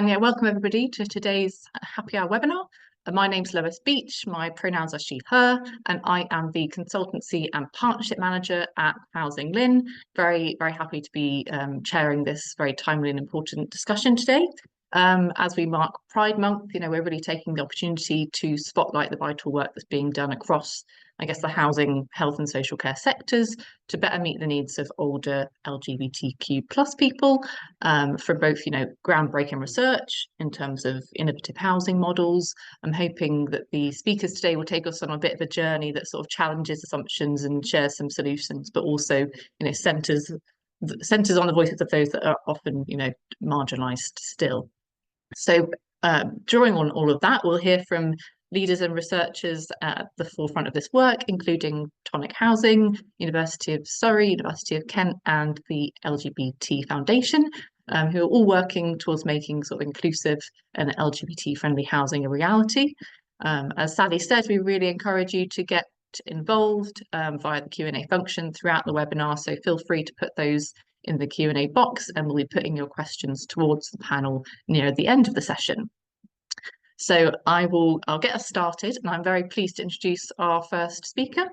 And yeah, welcome everybody to today's Happy Hour webinar. My name's Lois Beach, my pronouns are she, her, and I am the Consultancy and Partnership Manager at HousingLIN. Very happy to be chairing this very timely and important discussion today. As we mark Pride Month, we're really taking the opportunity to spotlight the vital work that's being done across, I guess, the housing, health and social care sectors to better meet the needs of older LGBTQ plus people, from both, groundbreaking research in terms of innovative housing models. I'm hoping that the speakers today will take us on a bit of a journey that sort of challenges assumptions and shares some solutions, but also, centers on the voices of those that are often, marginalized still. So drawing on all of that, we'll hear from leaders and researchers at the forefront of this work, including Tonic Housing, University of Surrey, University of Kent, and the LGBT Foundation, who are all working towards making sort of inclusive and LGBT-friendly housing a reality. As Sally said, we really encourage you to get involved via the Q&A function throughout the webinar, so feel free to put those in the Q&A box, and we'll be putting your questions towards the panel near the end of the session. So I'll get us started, and I'm very pleased to introduce our first speaker,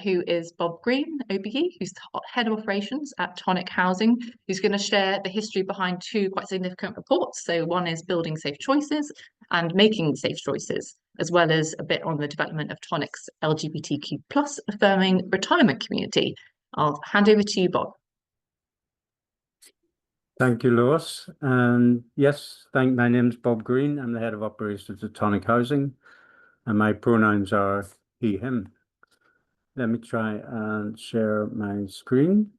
who is Bob Green, OBE, who's the Head of Operations at Tonic Housing, who's going to share the history behind two quite significant reports. So one is Building Safe Choices and Making Safe Choices, as well as a bit on the development of Tonic's LGBTQ plus affirming retirement community. I'll hand over to you, Bob. Thank you, Lois. And yes, my name is Bob Green. I'm the Head of Operations at Tonic Housing, and my pronouns are he, him. Let me try and share my screen.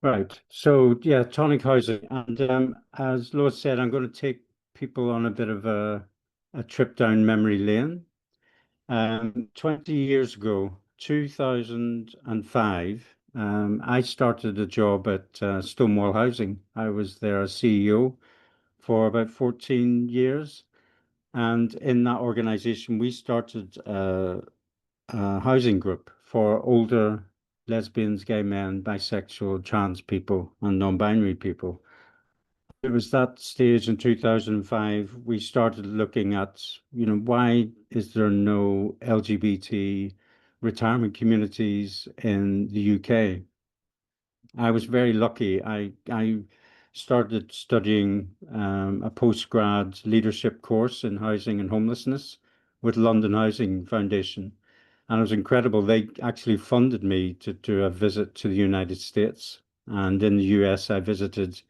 Right, so yeah, Tonic Housing. And as Lois said, I'm going to take people on a bit of a trip down memory lane. 20 years ago, 2005, I started a job at Stonewall Housing. I was their CEO for about 14 years. And in that organization, we started a housing group for older lesbians, gay men, bisexual, trans people, and non-binary people. It was that stage in 2005 we started looking at, why is there no LGBT retirement communities in the UK? I was very lucky. I started studying a postgrad leadership course in housing and homelessness with London Housing Foundation. And it was incredible. They actually funded me to do a visit to the United States. And in the US, I visited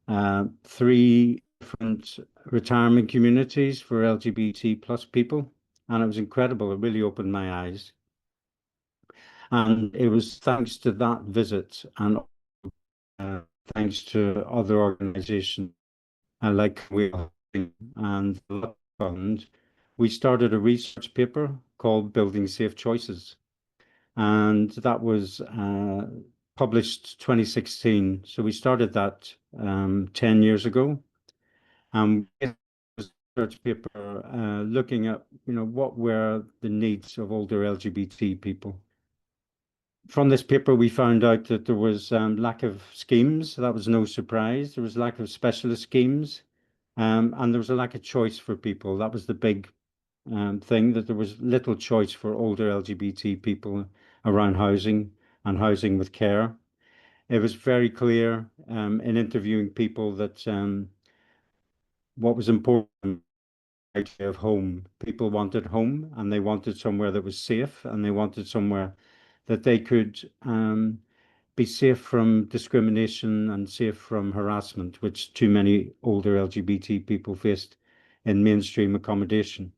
3 different retirement communities for LGBT plus people, and it was incredible. It really opened my eyes, and it was thanks to that visit and thanks to other organizations like we and the Fund, we started a research paper called Building Safe Choices, and that was published 2016. So we started that 10 years ago. It was a research paper looking at, what were the needs of older LGBT people. From this paper, we found out that there was lack of schemes. That was no surprise. There was lack of specialist schemes, and there was a lack of choice for people. That was the big thing, that there was little choice for older LGBT people around housing and housing with care. It was very clear in interviewing people that what was important of home. People wanted home, and they wanted somewhere that was safe, and they wanted somewhere that they could be safe from discrimination and safe from harassment, which too many older LGBT people faced in mainstream accommodation.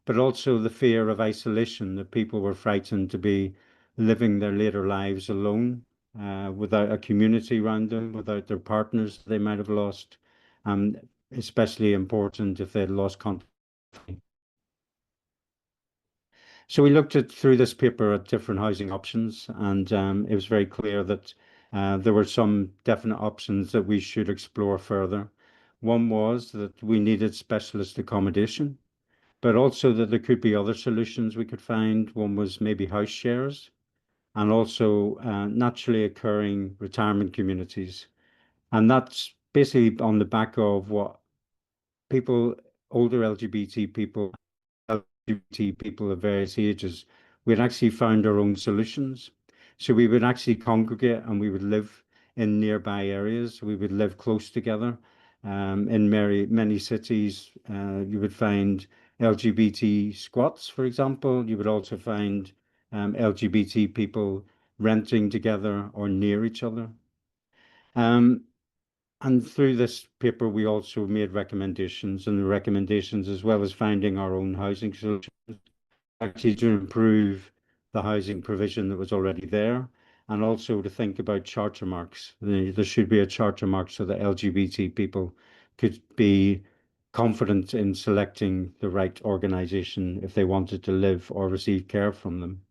But also the fear of isolation, that people were frightened to be living their later lives alone, without a community around them, without their partners they might have lost, especially important if they had lost contact. So we looked through this paper at different housing options, and it was very clear that there were some definite options that we should explore further. One was that we needed specialist accommodation, but also that there could be other solutions we could find. One was maybe house shares. and also naturally occurring retirement communities. And that's basically on the back of what people, older LGBT people of various ages, we'd actually found our own solutions. So we would actually congregate and we would live in nearby areas. We would live close together. In many cities, you would find LGBT squats, for example. You would also find LGBT people renting together or near each other. Um, and through this paper, we also made recommendations, and the recommendations, as well as finding our own housing solutions, actually to improve the housing provision that was already there, and also to think about charter marks. There should be a charter mark so that LGBT people could be confident in selecting the right organisation if they wanted to live or receive care from them.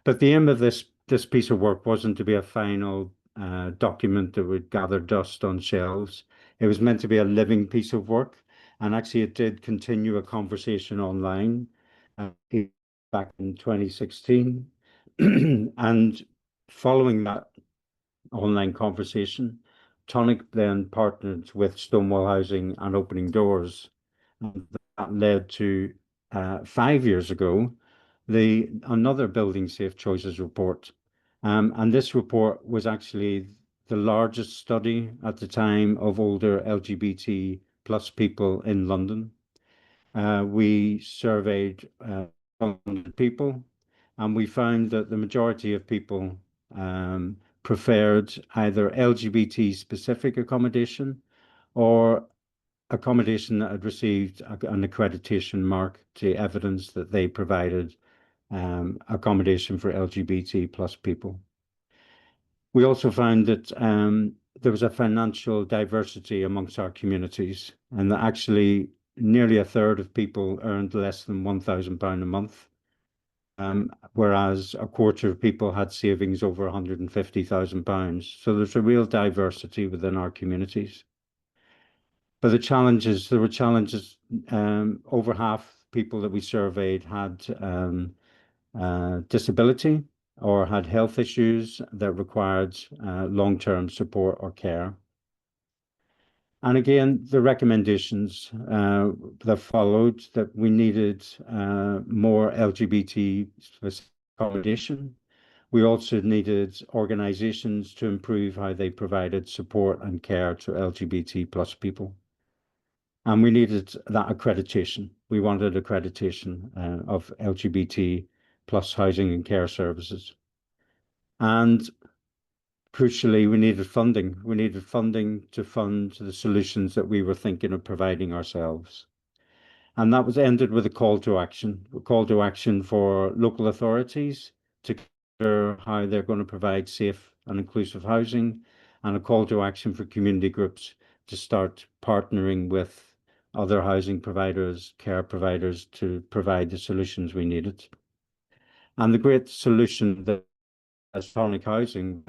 But the aim of this piece of work wasn't to be a final document that would gather dust on shelves. It was meant to be a living piece of work, and actually it did continue a conversation online back in 2016. And following that online conversation, Tonic then partnered with Stonewall Housing and Opening Doors. And that led to 5 years ago another Building Safe Choices report. And this report was actually the largest study at the time of older LGBT plus people in London. We surveyed 100 people, and we found that the majority of people preferred either LGBT specific accommodation or accommodation that had received an accreditation mark to evidence that they provided accommodation for LGBT plus people. We also found that there was a financial diversity amongst our communities, and that actually nearly a third of people earned less than £1,000 a month, whereas a quarter of people had savings over £150,000. So there's a real diversity within our communities. But there were challenges. Over half people that we surveyed had disability or had health issues that required long-term support or care. And again, the recommendations that followed, that we needed more LGBT accommodation. We also needed organizations to improve how they provided support and care to LGBT plus people. And we needed that accreditation. We wanted accreditation of LGBT plus housing and care services. And crucially, we needed funding. We needed funding to fund the solutions that we were thinking of providing ourselves. And that was ended with a call to action for local authorities to consider how they're going to provide safe and inclusive housing, and a call to action for community groups to start partnering with other housing providers, care providers, to provide the solutions we needed. And the great solution that as Tonic Housing,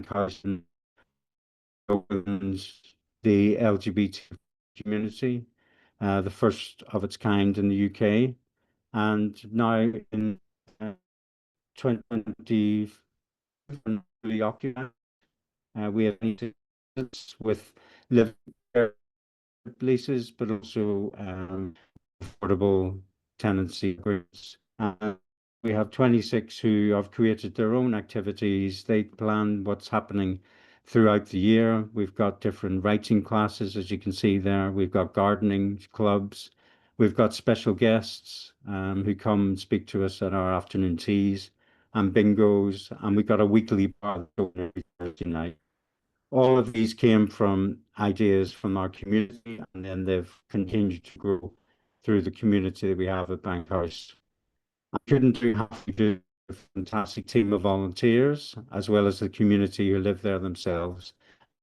housing opens the LGBT community, the first of its kind in the UK, and now in 2020 fully occupied. We have with living leases, but also affordable tenancy agreements. We have 26 who have created their own activities. They plan what's happening throughout the year. We've got different writing classes, as you can see there. We've got gardening clubs. We've got special guests who come and speak to us at our afternoon teas and bingos. And we've got a weekly bar every Thursday night. All of these came from ideas from our community, and then they've continued to grow through the community that we have at Bankhouse. I couldn't do half we do a fantastic team of volunteers, as well as the community who live there themselves.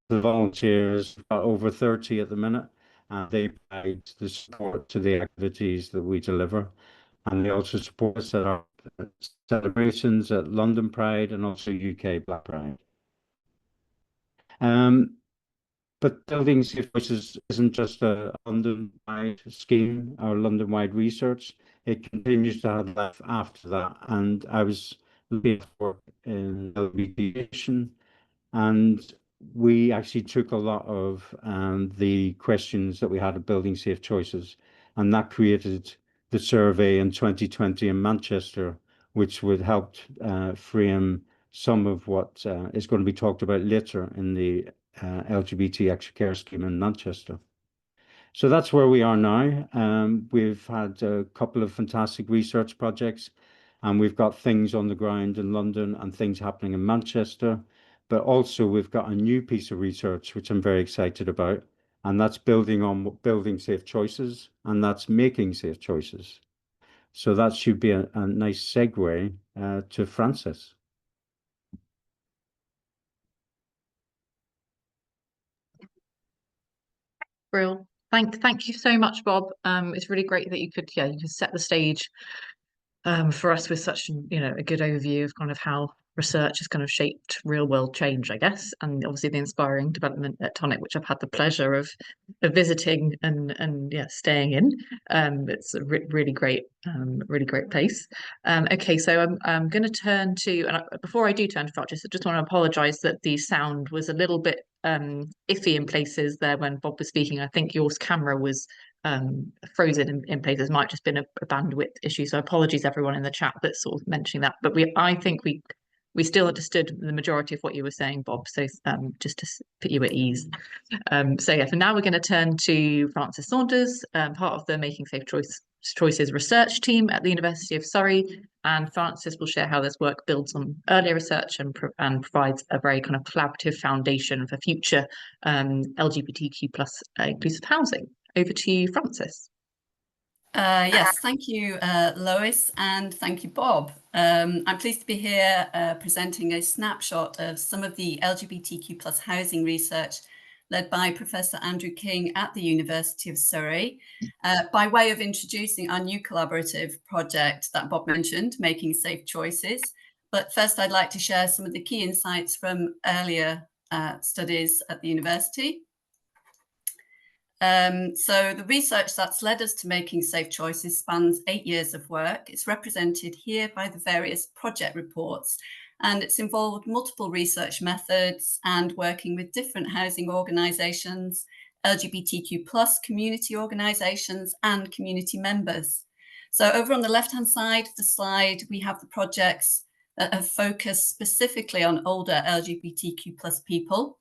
The volunteers are over 30 at the minute, and they provide the support to the activities that we deliver. And they also support us at our celebrations at London Pride and also UK Black Pride. But But Building Safe Choices isn't just a London-wide scheme or London-wide research. It continues to have life after that. And I was looking for in LGBT, and we actually took a lot of the questions that we had of Building Safe Choices, and that created the survey in 2020 in Manchester, which would help frame some of what is going to be talked about later in the LGBT extra care scheme in Manchester. So that's where we are now. We've had a couple of fantastic research projects, and we've got things on the ground in London and things happening in Manchester. But also we've got a new piece of research, which I'm very excited about, and that's building on Building Safe Choices, and that's making safe choices. So that should be a nice segue to Frances. Brill. Thank you so much, Bob. It's really great that you could set the stage for us with such a good overview of kind of how research has kind of shaped real world change, I guess, and obviously the inspiring development at Tonic, which I've had the pleasure of visiting and staying in. It's a really great place. Okay, so I'm going to turn to, and before I do turn to Frances, I just want to apologise that the sound was a little bit iffy in places there when Bob was speaking. I think your camera was frozen in places. Might just been a bandwidth issue. So apologies everyone in the chat that's sort of mentioning that. But I think we still understood the majority of what you were saying, Bob. So just to put you at ease. For now we're going to turn to Frances Saunders, part of the Making Safe Choices research team at the University of Surrey, and Frances will share how this work builds on earlier research and provides a very kind of collaborative foundation for future LGBTQ plus inclusive housing. Over to you, Frances. Yes, thank you, Lois, and thank you, Bob. I'm pleased to be here presenting a snapshot of some of the LGBTQ plus housing research led by Professor Andrew King at the University of Surrey, by way of introducing our new collaborative project that Bob mentioned, Making Safe Choices. But first, I'd like to share some of the key insights from earlier studies at the university. So the research that's led us to Making Safe Choices spans 8 years of work. It's represented here by the various project reports, and it's involved multiple research methods and working with different housing organisations, LGBTQ plus community organisations and community members. So over on the left-hand side of the slide, we have the projects that have focused specifically on older LGBTQ plus people.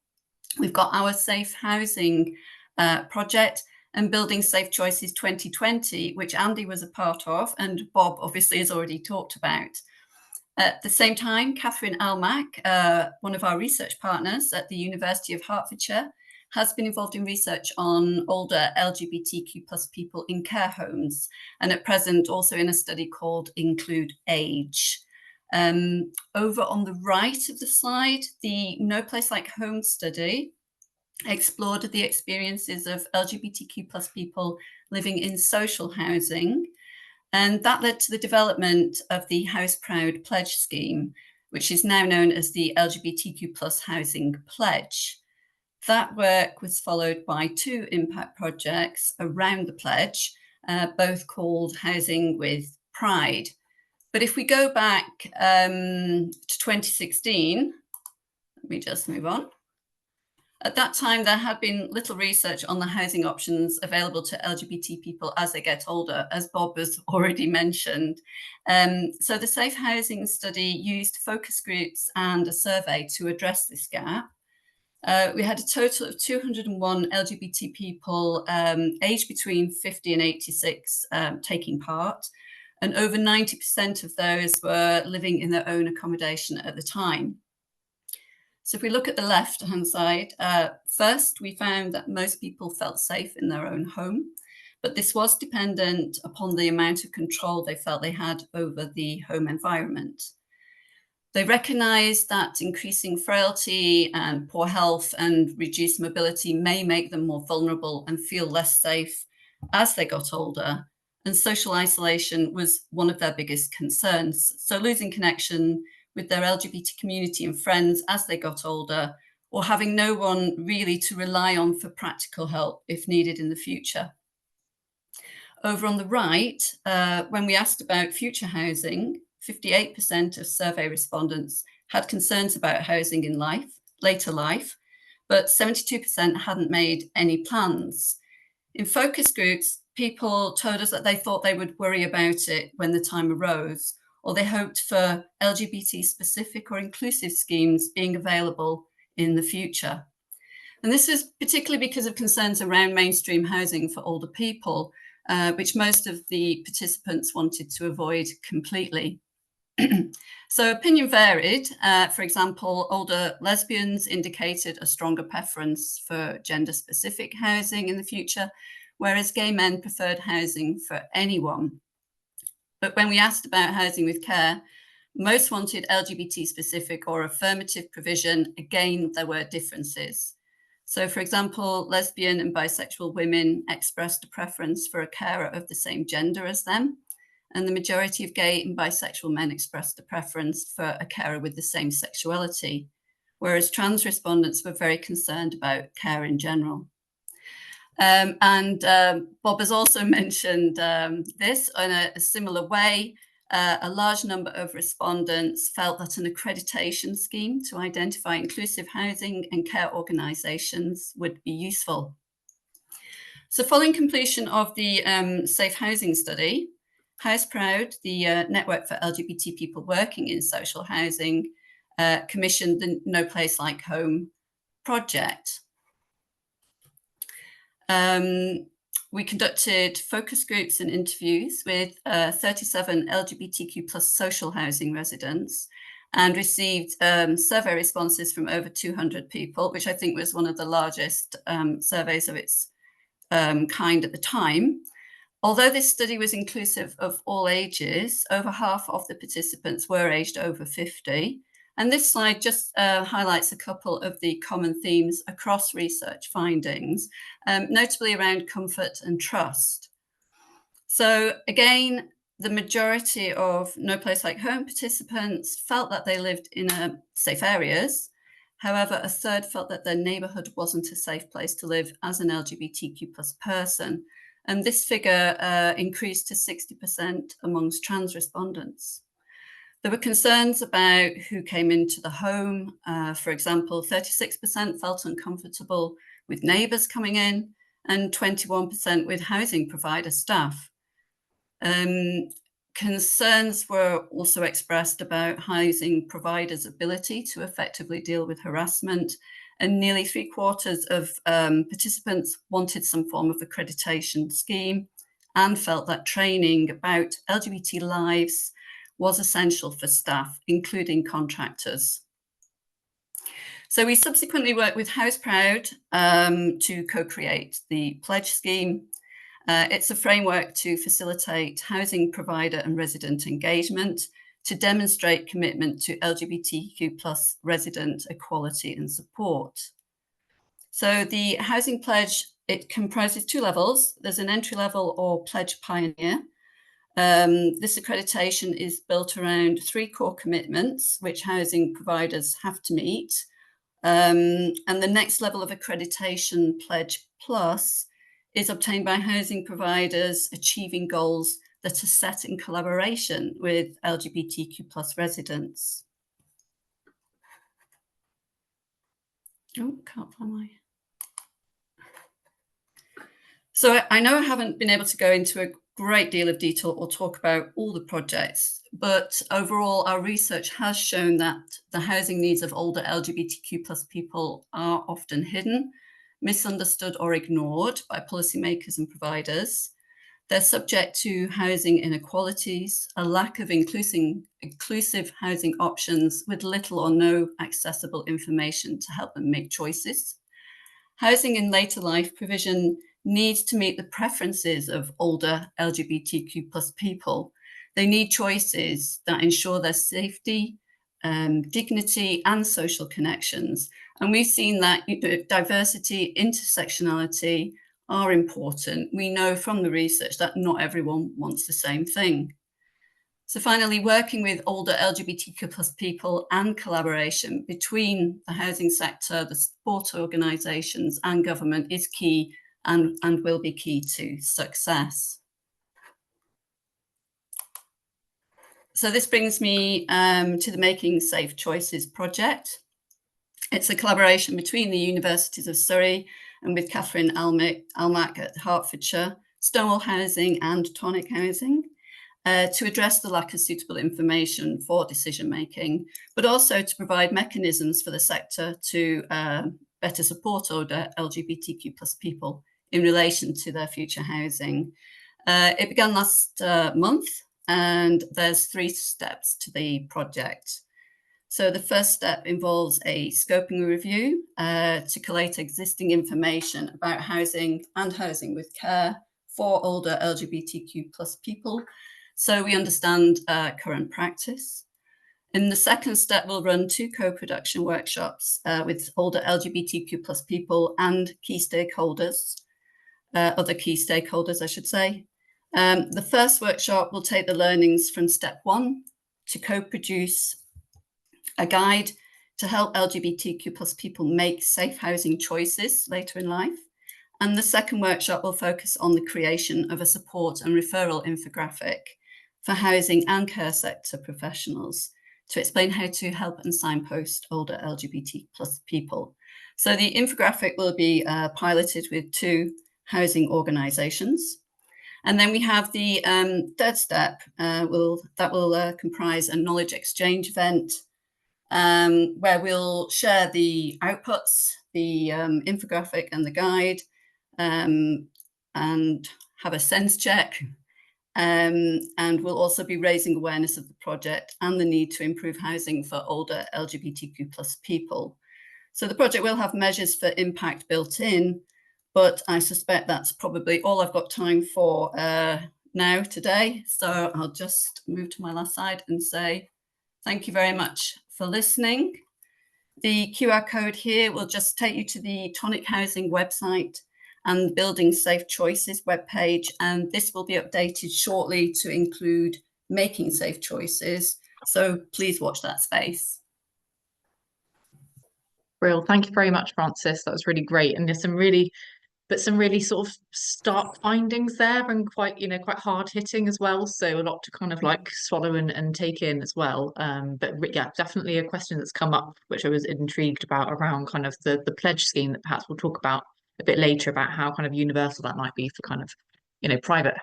We've got our Safe Housing project and Building Safe Choices 2020, which Andy was a part of and Bob obviously has already talked about. At the same time, Catherine Almack, one of our research partners at the University of Hertfordshire, has been involved in research on older LGBTQ plus people in care homes, and at present also in a study called Include Age. Over on the right of the slide, the No Place Like Home study explored the experiences of LGBTQ plus people living in social housing. And that led to the development of the House Proud Pledge scheme, which is now known as the LGBTQ plus Housing Pledge. That work was followed by 2 impact projects around the pledge, both called Housing with Pride. But if we go back to 2016, let me just move on. At that time, there had been little research on the housing options available to LGBT people as they get older, as Bob has already mentioned. So the Safe Housing study used focus groups and a survey to address this gap. We had a total of 201 LGBT people aged between 50 and 86 taking part, and over 90% of those were living in their own accommodation at the time. So if we look at the left-hand side, first, we found that most people felt safe in their own home, but this was dependent upon the amount of control they felt they had over the home environment. They recognised that increasing frailty and poor health and reduced mobility may make them more vulnerable and feel less safe as they got older, and social isolation was one of their biggest concerns. So losing connection with their LGBT community and friends as they got older or having no one really to rely on for practical help if needed in the future. Over on the right, when we asked about future housing, 58% of survey respondents had concerns about housing in later life, but 72% hadn't made any plans. In focus groups, people told us that they thought they would worry about it when the time arose, or they hoped for LGBT specific or inclusive schemes being available in the future. And this is particularly because of concerns around mainstream housing for older people, which most of the participants wanted to avoid completely. So opinion varied. For example, older lesbians indicated a stronger preference for gender-specific housing in the future, whereas gay men preferred housing for anyone. But when we asked about housing with care, most wanted LGBT-specific or affirmative provision. Again, there were differences. So, for example, lesbian and bisexual women expressed a preference for a carer of the same gender as them, and the majority of gay and bisexual men expressed a preference for a carer with the same sexuality, whereas trans respondents were very concerned about care in general. Bob has also mentioned this in a similar way. A large number of respondents felt that an accreditation scheme to identify inclusive housing and care organisations would be useful. So following completion of the Safe Housing Study, HouseProud, the network for LGBT people working in social housing, commissioned the No Place Like Home project. We conducted focus groups and interviews with 37 LGBTQ plus social housing residents and received survey responses from over 200 people, which I think was one of the largest surveys of its kind at the time. Although this study was inclusive of all ages, over half of the participants were aged over 50. And this slide just highlights a couple of the common themes across research findings, notably around comfort and trust. So again, the majority of No Place Like Home participants felt that they lived in safe areas. However, a third felt that their neighbourhood wasn't a safe place to live as an LGBTQ plus person. And this figure increased to 60% amongst trans respondents. There were concerns about who came into the home. For example, 36% felt uncomfortable with neighbours coming in and 21% with housing provider staff. Concerns were also expressed about housing providers' ability to effectively deal with harassment, and nearly 3/4 of participants wanted some form of accreditation scheme and felt that training about LGBT lives was essential for staff, including contractors. So we subsequently worked with HouseProud to co-create the pledge scheme. It's a framework to facilitate housing provider and resident engagement, to demonstrate commitment to LGBTQ plus resident equality and support. So the housing pledge, it comprises 2 levels. There's an entry level or pledge pioneer. This accreditation is built around 3 core commitments, which housing providers have to meet. And the next level of accreditation, Pledge Plus, is obtained by housing providers achieving goals that are set in collaboration with LGBTQ plus residents. Oh, can't find my... So I know I haven't been able to go into a great deal of detail or talk about all the projects, but overall our research has shown that the housing needs of older LGBTQ plus people are often hidden, misunderstood or ignored by policymakers and providers. They're subject to housing inequalities, a lack of inclusive housing options with little or no accessible information to help them make choices. Housing in later life provision needs to meet the preferences of older LGBTQ plus people. They need choices that ensure their safety, dignity and social connections. And we've seen that diversity, intersectionality are important. We know from the research that not everyone wants the same thing. So finally, working with older LGBTQ plus people and collaboration between the housing sector, the support organisations and government is key and will be key to success. So this brings me to the Making Safe Choices project. It's a collaboration between the Universities of Surrey and with Catherine Almack at Hertfordshire, Stonewall Housing and Tonic Housing, to address the lack of suitable information for decision making, but also to provide mechanisms for the sector to better support older LGBTQ plus people in relation to their future housing. It began last month, and there's 3 steps to the project. So the first step involves a scoping review to collate existing information about housing and housing with care for older LGBTQ plus people, so we understand current practice. In the second step, we'll run 2 co-production workshops with older LGBTQ plus people and key stakeholders, other key stakeholders, I should say. The first workshop will take the learnings from step 1 to co-produce a guide to help LGBTQ plus people make safe housing choices later in life. And the second workshop will focus on the creation of a support and referral infographic for housing and care sector professionals to explain how to help and signpost older LGBT plus people. So the infographic will be piloted with 2 housing organisations. And then we have the third step that will comprise a knowledge exchange event where we'll share the outputs, the infographic and the guide, and have a sense check. And we'll also be raising awareness of the project and the need to improve housing for older LGBTQ plus people. So the project will have measures for impact built in, but I suspect that's probably all I've got time for now today. So I'll just move to my last slide and say thank you very much for listening. The QR code here will just take you to the Tonic Housing website and Building Safe Choices webpage, and this will be updated shortly to include Making Safe Choices. So please watch that space. Brill. Thank you very much, Frances. That was really great, and there's some really sort of stark findings there, and quite hard hitting as well. So a lot to kind of like swallow and take in as well. But yeah, definitely a question that's come up, which I was intrigued about, around kind of the pledge scheme that perhaps we'll talk about a bit later, about how kind of universal that might be for kind of private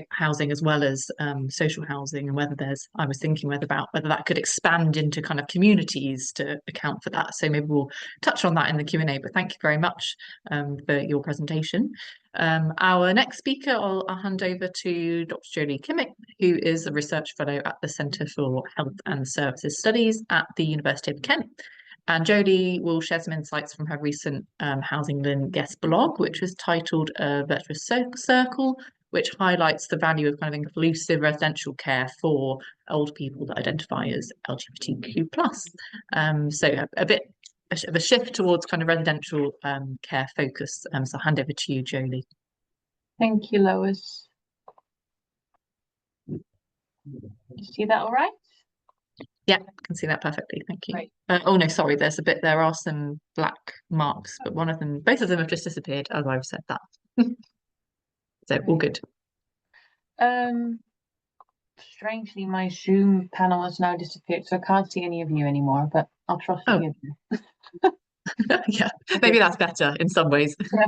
housing as well as social housing, and whether I was thinking whether that could expand into kind of communities to account for that. So maybe we'll touch on that in the Q&A, but thank you very much for your presentation. Our next speaker, I'll hand over to Dr. Jolie Keemink, who is a research fellow at the Centre for Health and Services Studies at the University of Kent. And Jolie will share some insights from her recent HousingLIN guest blog, which was titled Virtuous Circle, which highlights the value of kind of inclusive residential care for old people that identify as LGBTQ+. So a bit of a shift towards kind of residential care focus. So I'll hand over to you, Jolie. Thank you, Lois. You see that all right? Yeah, I can see that perfectly. Thank you. Right. Oh no, sorry. There are some black marks, but both of them have just disappeared as I've said that. So all good. Strangely, my Zoom panel has now disappeared, so I can't see any of you anymore. But I'll trust you. Yeah, maybe that's better in some ways. Yeah.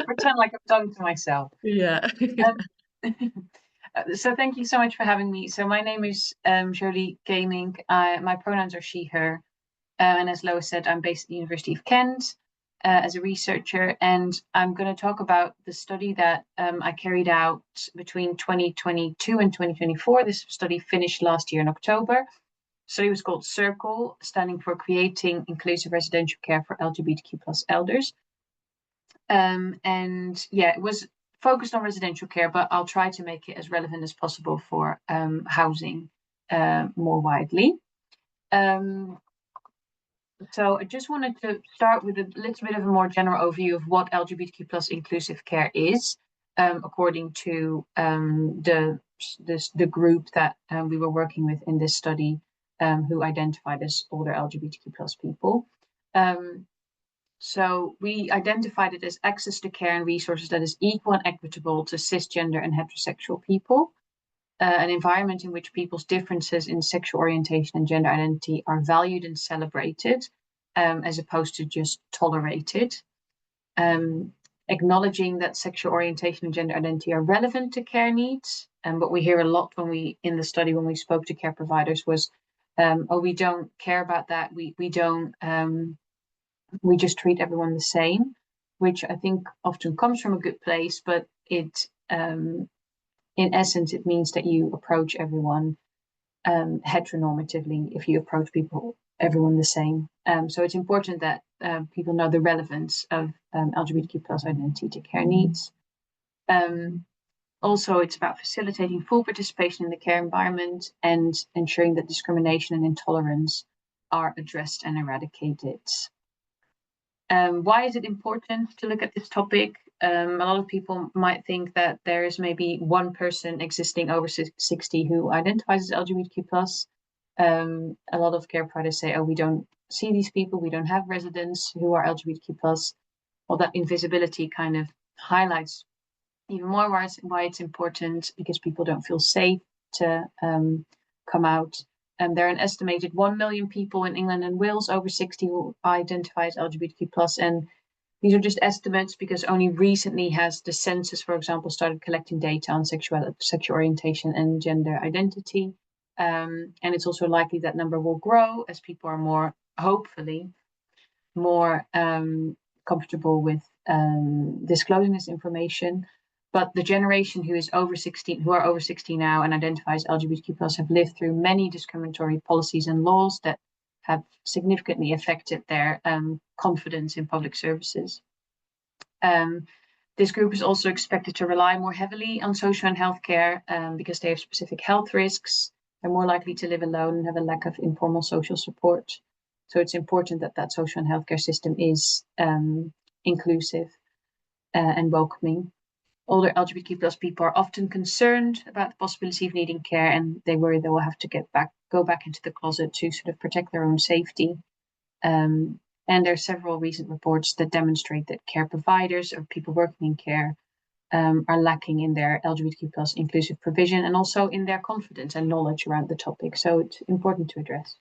Pretend like I've done to myself. Yeah. So thank you so much for having me. So my name is Jolie Keemink. My pronouns are she, her. And as Lois said, I'm based at the University of Kent as a researcher. And I'm going to talk about the study that I carried out between 2022 and 2024. This study finished last year in October. The study was called CIRCLE, standing for Creating Inclusive Residential Care for LGBTQ plus Elders. And yeah, it was focused on residential care, but I'll try to make it as relevant as possible for housing more widely. So I just wanted to start with a little bit of a more general overview of what LGBTQ plus inclusive care is, according to the the group that we were working with in this study, who identified as older LGBTQ plus people. So we identified it as access to care and resources that is equal and equitable to cisgender and heterosexual people, an environment in which people's differences in sexual orientation and gender identity are valued and celebrated, as opposed to just tolerated. Acknowledging that sexual orientation and gender identity are relevant to care needs. And what we hear a lot in the study when we spoke to care providers was, oh, we don't care about that. We don't, we just treat everyone the same, which I think often comes from a good place, but it, in essence, it means that you approach everyone heteronormatively if you approach everyone the same. So it's important that people know the relevance of LGBTQ plus identity to care needs. Also, it's about facilitating full participation in the care environment and ensuring that discrimination and intolerance are addressed and eradicated. Why is it important to look at this topic? A lot of people might think that there is maybe one person existing over 60 who identifies as LGBTQ+. A lot of care providers say, oh, we don't see these people, we don't have residents who are LGBTQ+. Well, that invisibility kind of highlights even more why it's important, because people don't feel safe to come out. And there are an estimated 1 million people in England and Wales over 60 who identify as LGBTQ+. And these are just estimates because only recently has the census, for example, started collecting data on sexual orientation and gender identity. And it's also likely that number will grow as people are hopefully more comfortable with disclosing this information. But the generation who are over 60 now and identifies LGBTQ+ have lived through many discriminatory policies and laws that have significantly affected their confidence in public services. This group is also expected to rely more heavily on social and healthcare because they have specific health risks. They're more likely to live alone and have a lack of informal social support. So it's important that that social and healthcare system is inclusive and welcoming. Older LGBTQ+ people are often concerned about the possibility of needing care, and they worry they will have to go back into the closet to sort of protect their own safety. And there are several recent reports that demonstrate that care providers or people working in care are lacking in their LGBTQ+ inclusive provision and also in their confidence and knowledge around the topic. So it's important to address.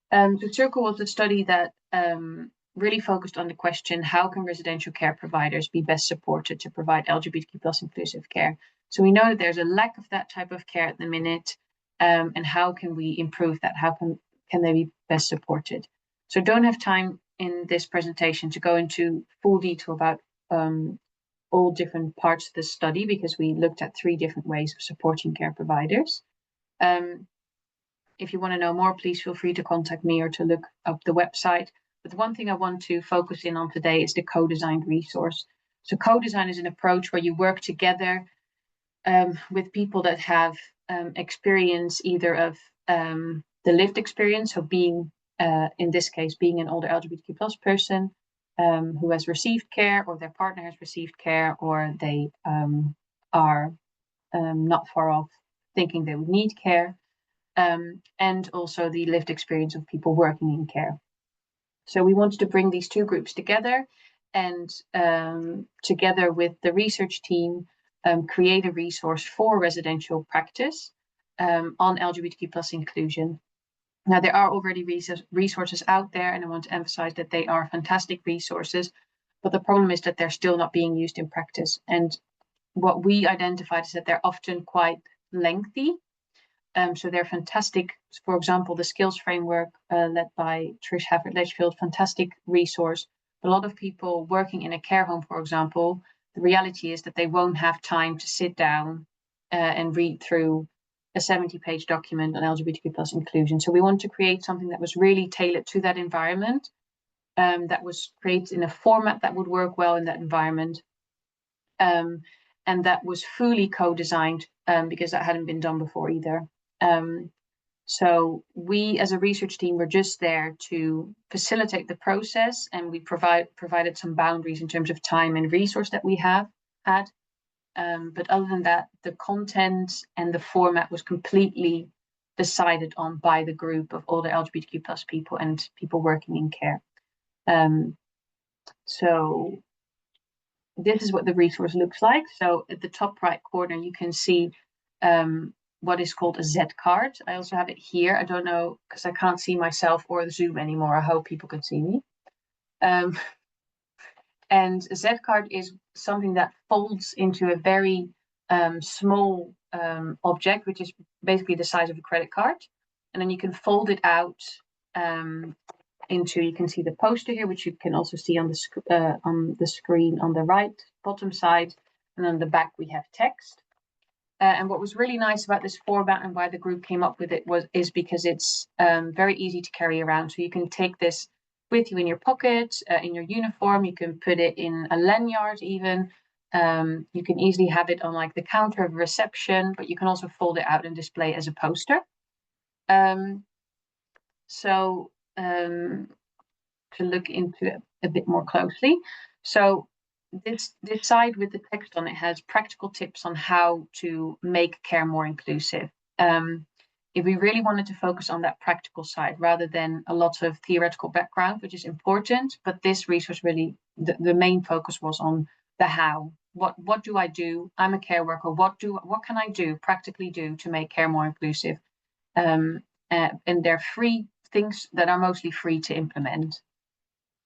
The Circle was a study that really focused on the question, how can residential care providers be best supported to provide LGBTQ+ inclusive care? So we know that there's a lack of that type of care at the minute, and how can we improve that? How can they be best supported? So don't have time in this presentation to go into full detail about all different parts of the study, because we looked at 3 different ways of supporting care providers. If you want to know more, please feel free to contact me or to look up the website. But the one thing I want to focus in on today is the co-designed resource. So co-design is an approach where you work together with people that have experience either of the lived experience of being, in this case, being an older LGBTQ+ person who has received care, or their partner has received care, or they are not far off thinking they would need care, and also the lived experience of people working in care. So we wanted to bring these 2 groups together and together with the research team, create a resource for residential practice on LGBTQ+ inclusion. Now, there are already resources out there, and I want to emphasize that they are fantastic resources, but the problem is that they're still not being used in practice. And what we identified is that they're often quite lengthy. So they're fantastic. For example, the skills framework led by Trish Hafford-Letchfield, fantastic resource. A lot of people working in a care home, for example, the reality is that they won't have time to sit down and read through a 70-page document on LGBTQ+ inclusion. So we wanted to create something that was really tailored to that environment, that was created in a format that would work well in that environment, and that was fully co-designed because that hadn't been done before either. So we as a research team were just there to facilitate the process, and we provided some boundaries in terms of time and resource that we have had. But other than that, the content and the format was completely decided on by the group of all the LGBTQ plus people and people working in care. So this is what the resource looks like. So at the top right corner, you can see what is called a Z card. I also have it here. I don't know, because I can't see myself or the Zoom anymore. I hope people can see me. And a Z card is something that folds into a very small object, which is basically the size of a credit card. And then you can fold it out into, you can see the poster here, which you can also see on the screen on the right bottom side. And on the back, we have text. And what was really nice about this format and why the group came up with it is because it's very easy to carry around. So you can take this with you in your pocket, in your uniform. You can put it in a lanyard even. You can easily have it on like the counter of a reception, but you can also fold it out and display as a poster. To look into it a bit more closely. So this side with the text on it has practical tips on how to make care more inclusive. If we really wanted to focus on that practical side rather than a lot of theoretical background, which is important, but this resource really, the main focus was on the how. What do I do? I'm a care worker. What can I do, practically do to make care more inclusive? And they're free things that are mostly free to implement.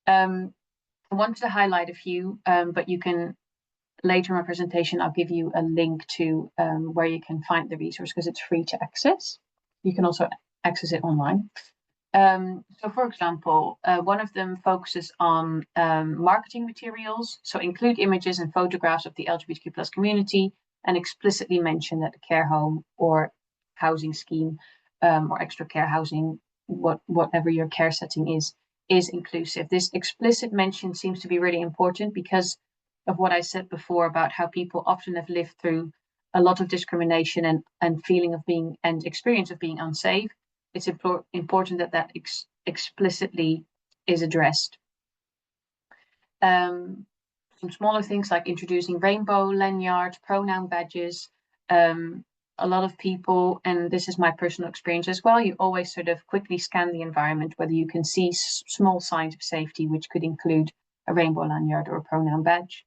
I wanted to highlight a few, but you can, later in my presentation, I'll give you a link to where you can find the resource because it's free to access. You can also access it online. So for example, one of them focuses on marketing materials. So include images and photographs of the LGBTQ plus community and explicitly mention that the care home or housing scheme or extra care housing, whatever your care setting is inclusive. This explicit mention seems to be really important because of what I said before about how people often have lived through a lot of discrimination and feeling of being and experience of being unsafe. It's important that explicitly is addressed. Some smaller things like introducing rainbow lanyards, pronoun badges. A lot of people, and this is my personal experience as well, you always sort of quickly scan the environment, whether you can see small signs of safety, which could include a rainbow lanyard or a pronoun badge.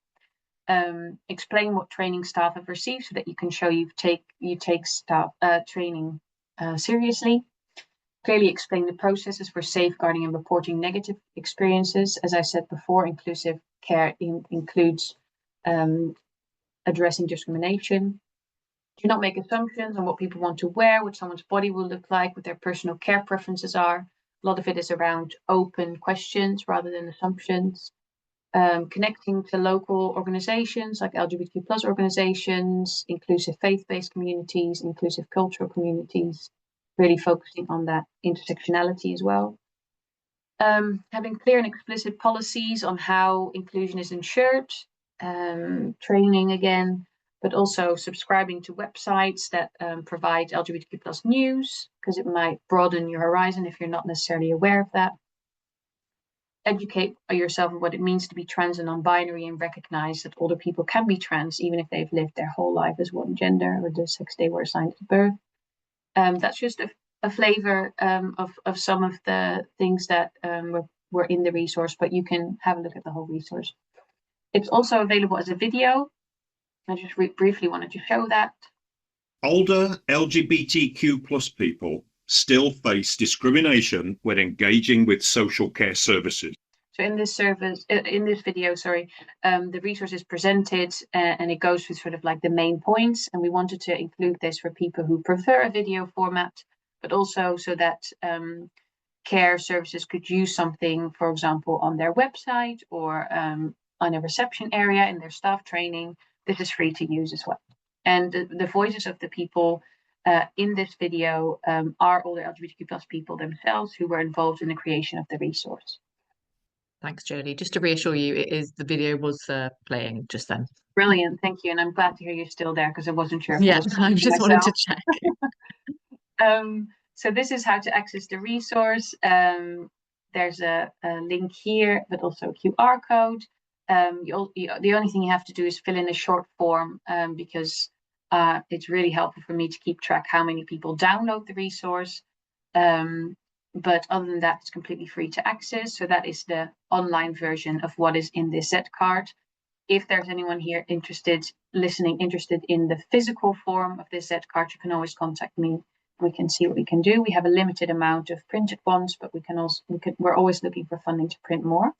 Explain what training staff have received so that you can show you take staff training seriously. Clearly explain the processes for safeguarding and reporting negative experiences. As I said before, inclusive care includes addressing discrimination. Do not make assumptions on what people want to wear, what someone's body will look like, what their personal care preferences are. A lot of it is around open questions rather than assumptions. Connecting to local organizations like LGBTQ plus organizations, inclusive faith-based communities, inclusive cultural communities, really focusing on that intersectionality as well. Having clear and explicit policies on how inclusion is ensured, training again, but also subscribing to websites that provide LGBTQ plus news, because it might broaden your horizon if you're not necessarily aware of that. Educate yourself on what it means to be trans and non-binary and recognize that older people can be trans even if they've lived their whole life as one gender or the sex they were assigned at birth. That's just a flavor of some of the things that were in the resource, but you can have a look at the whole resource. It's also available as a video. I just briefly wanted to show that. Older LGBTQ plus people still face discrimination when engaging with social care services. So in this video, the resource is presented and it goes through sort of like the main points. And we wanted to include this for people who prefer a video format, but also so that care services could use something, for example, on their website or on a reception area in their staff training. This is free to use as well. And the voices of the people in this video are all the LGBTQ plus people themselves who were involved in the creation of the resource. Thanks, Jolie. Just to reassure you, the video was playing just then. Brilliant, thank you. And I'm glad to hear you're still there because I wasn't sure. Yeah, I just wanted to check. So this is how to access the resource. There's a link here, but also a QR code. the only thing you have to do is fill in a short form, because it's really helpful for me to keep track how many people download the resource. But other than that, it's completely free to access. So that is the online version of what is in this Z card. If there's anyone here interested in the physical form of this Z card, you can always contact me. We can see what we can do. We have a limited amount of printed ones, but we're always looking for funding to print more.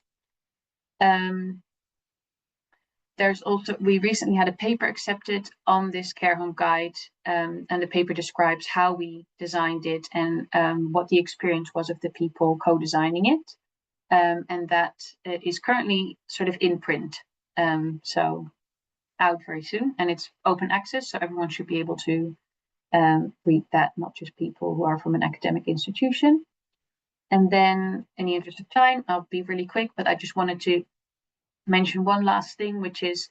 We recently had a paper accepted on this care home guide, and the paper describes how we designed it and what the experience was of the people co-designing it. And that is currently sort of in print, so out very soon, and it's open access, so everyone should be able to read that, not just people who are from an academic institution. And then, in the interest of time, I'll be really quick, but I just wanted to mention one last thing, which is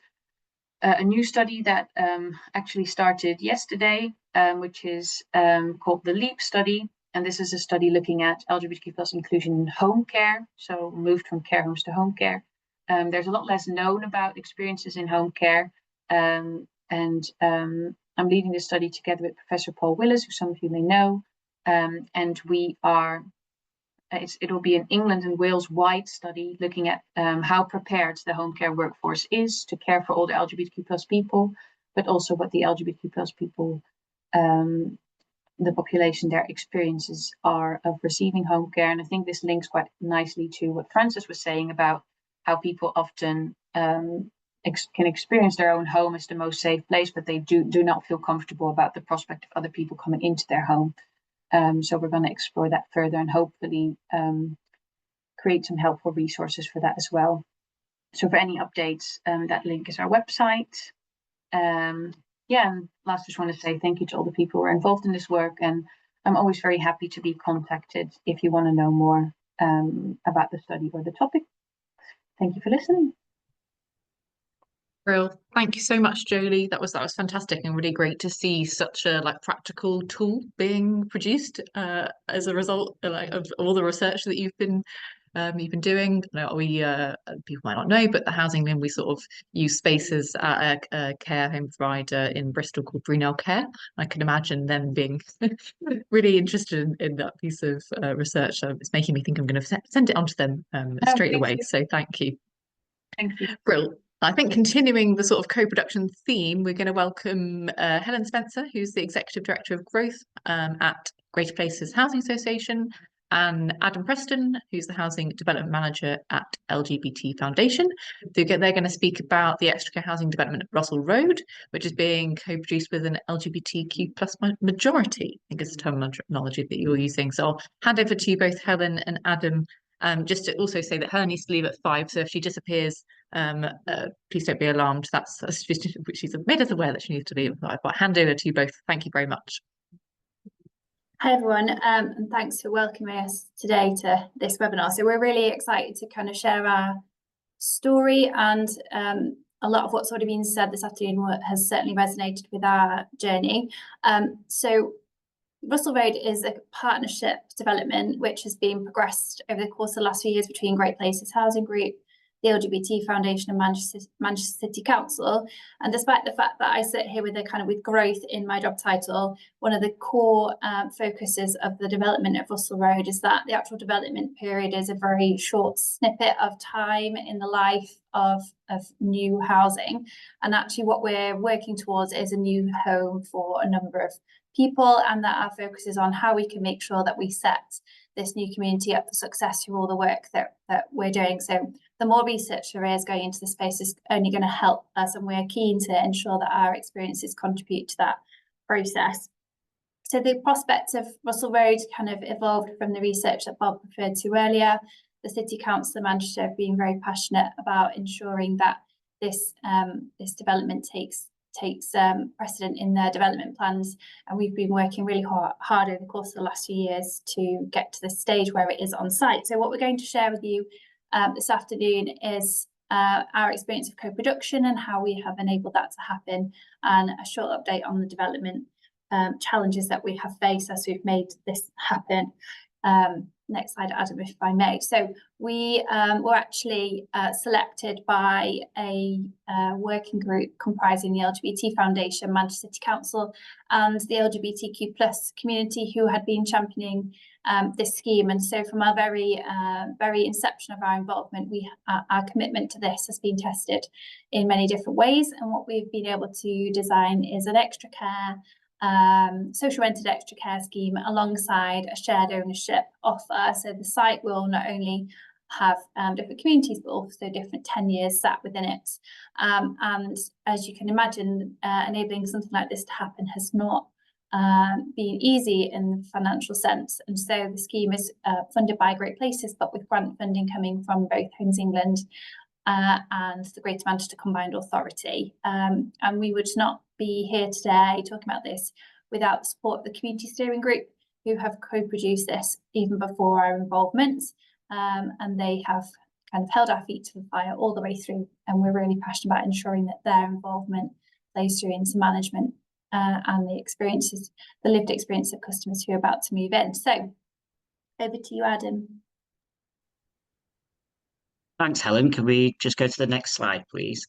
a new study that actually started yesterday, which is called the LEAP study. And this is a study looking at LGBTQ plus inclusion in home care, so moved from care homes to home care. There's a lot less known about experiences in home care, and I'm leading this study together with Professor Paul Willis, who some of you may know, and we are. It will be an England and Wales wide study looking at how prepared the home care workforce is to care for all the LGBTQ plus people, but also what the LGBTQ plus people, the population, their experiences are of receiving home care. And I think this links quite nicely to what Frances was saying about how people often can experience their own home as the most safe place, but they do not feel comfortable about the prospect of other people coming into their home. So we're going to explore that further and hopefully create some helpful resources for that as well. So for any updates, that link is our website. And last, just want to say thank you to all the people who are involved in this work. And I'm always very happy to be contacted if you want to know more about the study or the topic. Thank you for listening. Real. Thank you so much, Jolie. That was fantastic and really great to see such a practical tool being produced as a result of all the research that you've been doing. People might not know, but the HousingLIN, we sort of use spaces at a care home provider in Bristol called Brunel Care. I can imagine them being really interested in that piece of research. It's making me think I'm going to send it on to them straight away. So thank you. Thank you. Brilliant. I think continuing the sort of co-production theme, we're going to welcome Helen Spencer, who's the Executive Director of Growth at Greater Places Housing Association, and Adam Preston, who's the Housing Development Manager at LGBT Foundation. They're going to speak about the extra care housing development at Russel Road, which is being co-produced with an LGBTQ plus majority, I think is the terminology that you're using. So I'll hand over to you both, Helen and Adam. Just to also say that Helen needs to leave at 5, so if she disappears, please don't be alarmed. She's made us aware that she needs to leave at 5. But hand over to you both. Thank you very much. Hi everyone, and thanks for welcoming us today to this webinar. So we're really excited to kind of share our story, and a lot of what's already been said this afternoon has certainly resonated with our journey. So Russel Road is a partnership development which has been progressed over the course of the last few years between Great Places Housing Group, the LGBT Foundation and Manchester City Council. And despite the fact that I sit here with growth in my job title, one of the core focuses of the development of Russel Road is that the actual development period is a very short snippet of time in the life of new housing. And actually what we're working towards is a new home for a number of people, and that our focus is on how we can make sure that we set this new community up for success through all the work that we're doing. So the more research there is going into the space is only going to help us, and we're keen to ensure that our experiences contribute to that process. So the prospect of Russel Road kind of evolved from the research that Bob referred to earlier. The City Council of Manchester have been very passionate about ensuring that this development takes precedent in their development plans, and we've been working really hard over the course of the last few years to get to the stage where it is on site. So what we're going to share with you this afternoon is our experience of co-production and how we have enabled that to happen, and a short update on the development challenges that we have faced as we've made this happen. Next slide, Adam, if I may. So we were actually selected by a working group comprising the LGBT Foundation, Manchester City Council, and the LGBTQ plus community, who had been championing this scheme. And so from our very inception of our involvement, our commitment to this has been tested in many different ways. And what we've been able to design is an extra care social rented extra care scheme alongside a shared ownership offer. So the site will not only have different communities, but also different tenures sat within it. And as you can imagine, enabling something like this to happen has not been easy in the financial sense. And so the scheme is funded by Great Places, but with grant funding coming from both Homes England and the Greater Manchester Combined Authority. And we would not be here today talking about this without the support of the Community Steering Group, who have co-produced this even before our involvement. And they have kind of held our feet to the fire all the way through. And we're really passionate about ensuring that their involvement plays through into management and the lived experience of customers who are about to move in. So over to you, Adam. Thanks, Helen. Can we just go to the next slide, please?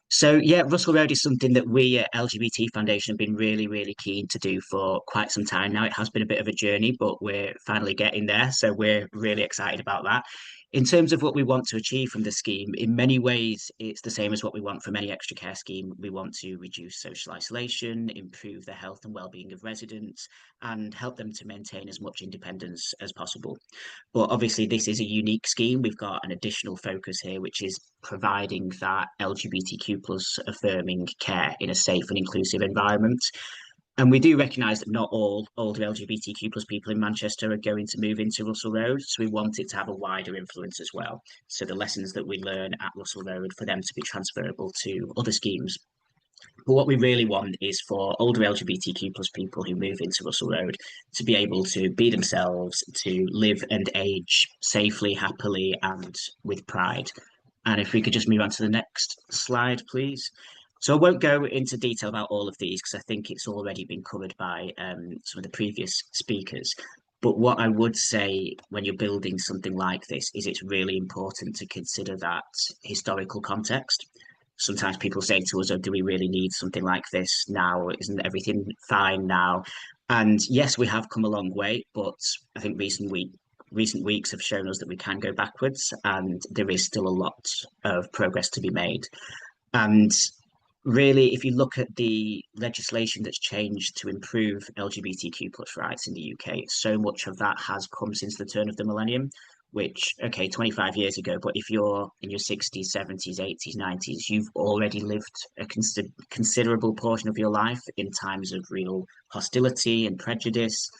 So yeah, Russel Road is something that we at LGBT Foundation have been really, really keen to do for quite some time now. It has been a bit of a journey, but we're finally getting there. So we're really excited about that. In terms of what we want to achieve from the scheme, in many ways, it's the same as what we want from any extra care scheme. We want to reduce social isolation, improve the health and well-being of residents, and help them to maintain as much independence as possible. But obviously, this is a unique scheme. We've got an additional focus here, which is providing that LGBTQ plus affirming care in a safe and inclusive environment. And we do recognise that not all older LGBTQ plus people in Manchester are going to move into Russel Road, so we want it to have a wider influence as well. So the lessons that we learn at Russel Road, for them to be transferable to other schemes. But what we really want is for older LGBTQ plus people who move into Russel Road to be able to be themselves, to live and age safely, happily, and with pride. And if we could just move on to the next slide, please. So I won't go into detail about all of these because I think it's already been covered by some of the previous speakers. But what I would say when you're building something like this is it's really important to consider that historical context. Sometimes people say to us, oh, do we really need something like this now? Isn't everything fine now? And yes, we have come a long way, but I think recent weeks have shown us that we can go backwards and there is still a lot of progress to be made. And really, if you look at the legislation that's changed to improve LGBTQ plus rights in the UK, so much of that has come since the turn of the millennium, which, okay, 25 years ago, but if you're in your 60s, 70s, 80s, 90s, you've already lived a considerable portion of your life in times of real hostility and prejudice.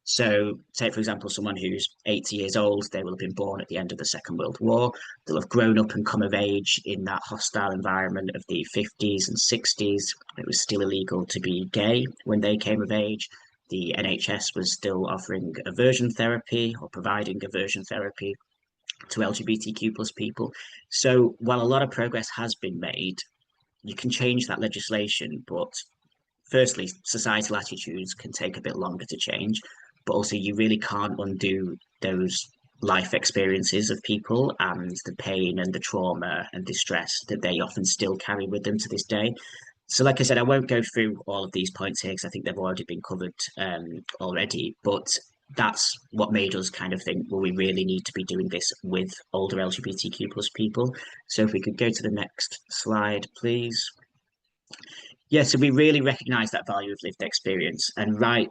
So take, for example, someone who's 80 years old, they will have been born at the end of the Second World War. They'll have grown up and come of age in that hostile environment of the 50s and 60s. It was still illegal to be gay when they came of age. The NHS was still offering aversion therapy or providing aversion therapy to LGBTQ plus people. So while a lot of progress has been made, you can change that legislation, but firstly, societal attitudes can take a bit longer to change. But also you really can't undo those life experiences of people and the pain and the trauma and distress that they often still carry with them to this day. So like I said, I won't go through all of these points here because I think they've already been covered already, but that's what made us kind of think, well, we really need to be doing this with older LGBTQ plus people. So if we could go to the next slide, please. Yeah, so we really recognise that value of lived experience, and right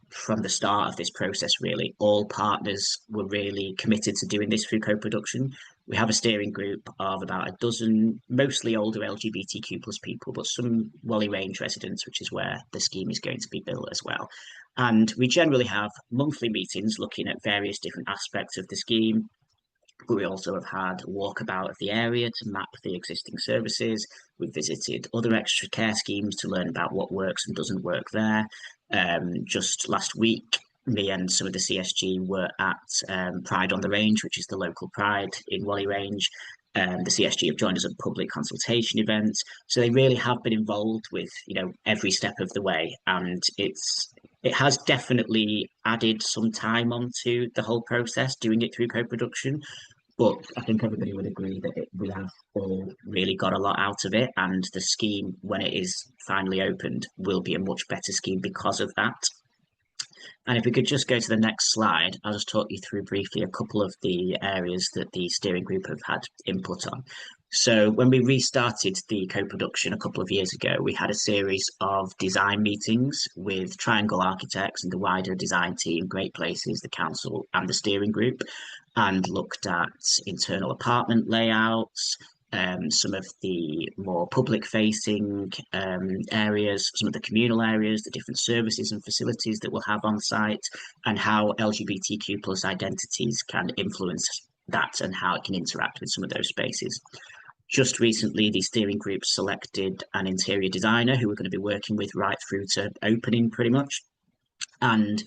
from the start of this process, really, all partners were really committed to doing this through co-production. We have a steering group of about a dozen, mostly older LGBTQ plus people, but some Whalley Range residents, which is where the scheme is going to be built as well. And we generally have monthly meetings looking at various different aspects of the scheme. But we also have had a walkabout of the area to map the existing services. We've visited other extra care schemes to learn about what works and doesn't work there. Just last week, me and some of the CSG were at Pride on the Range, which is the local Pride in Whalley Range. The CSG have joined us at public consultation events. So they really have been involved with, every step of the way. And it's It has definitely added some time onto the whole process, doing it through co-production, but I think everybody would agree that we have all really got a lot out of it, and the scheme, when it is finally opened, will be a much better scheme because of that. And if we could just go to the next slide, I'll just talk you through briefly a couple of the areas that the steering group have had input on. So when we restarted the co-production a couple of years ago, we had a series of design meetings with Triangle Architects and the wider design team, Great Places, the council and the steering group, and looked at internal apartment layouts, some of the more public-facing areas, some of the communal areas, the different services and facilities that we'll have on site, and how LGBTQ plus identities can influence that and how it can interact with some of those spaces. Just recently, the steering group selected an interior designer who we're going to be working with right through to opening pretty much. And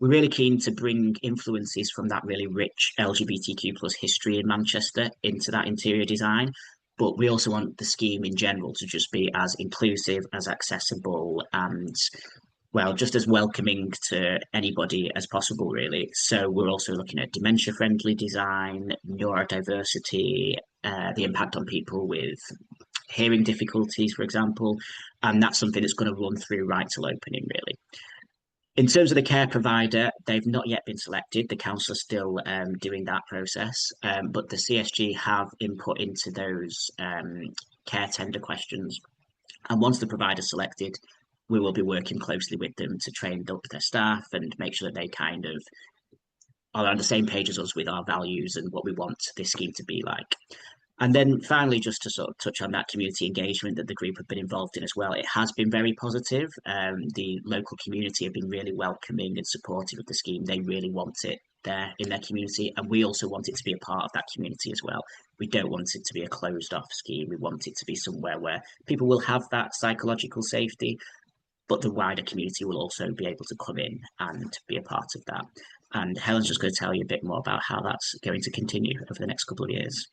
we're really keen to bring influences from that really rich LGBTQ plus history in Manchester into that interior design. But we also want the scheme in general to just be as inclusive, as accessible, and well, just as welcoming to anybody as possible, really. So we're also looking at dementia-friendly design, neurodiversity, the impact on people with hearing difficulties, for example, and that's something that's going to run through right till opening, really. In terms of the care provider, they've not yet been selected. The council are still doing that process, but the CSG have input into those care tender questions. And once the provider's selected, we will be working closely with them to train up their staff and make sure that they kind of are on the same page as us with our values and what we want this scheme to be like. And then finally, just to sort of touch on that community engagement that the group have been involved in as well, it has been very positive. The local community have been really welcoming and supportive of the scheme. They really want it there in their community, and we also want it to be a part of that community as well. We don't want it to be a closed off scheme. We want it to be somewhere where people will have that psychological safety, but the wider community will also be able to come in and be a part of that. And Helen's just going to tell you a bit more about how that's going to continue over the next couple of years.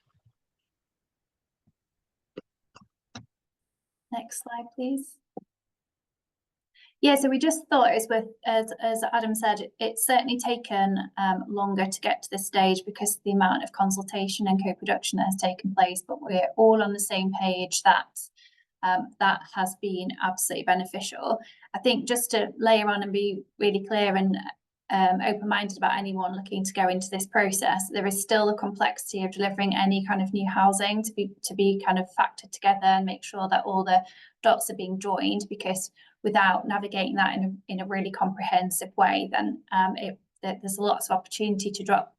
Next slide, please. Yeah, so we just thought it was worth, as Adam said, it's certainly taken longer to get to this stage because of the amount of consultation and co-production that has taken place, but we're all on the same page that that has been absolutely beneficial. I think just to layer on and be really clear and open-minded about anyone looking to go into this process, there is still a complexity of delivering any kind of new housing to be kind of factored together and make sure that all the dots are being joined, because without navigating that in a really comprehensive way, then there's lots of opportunity to drop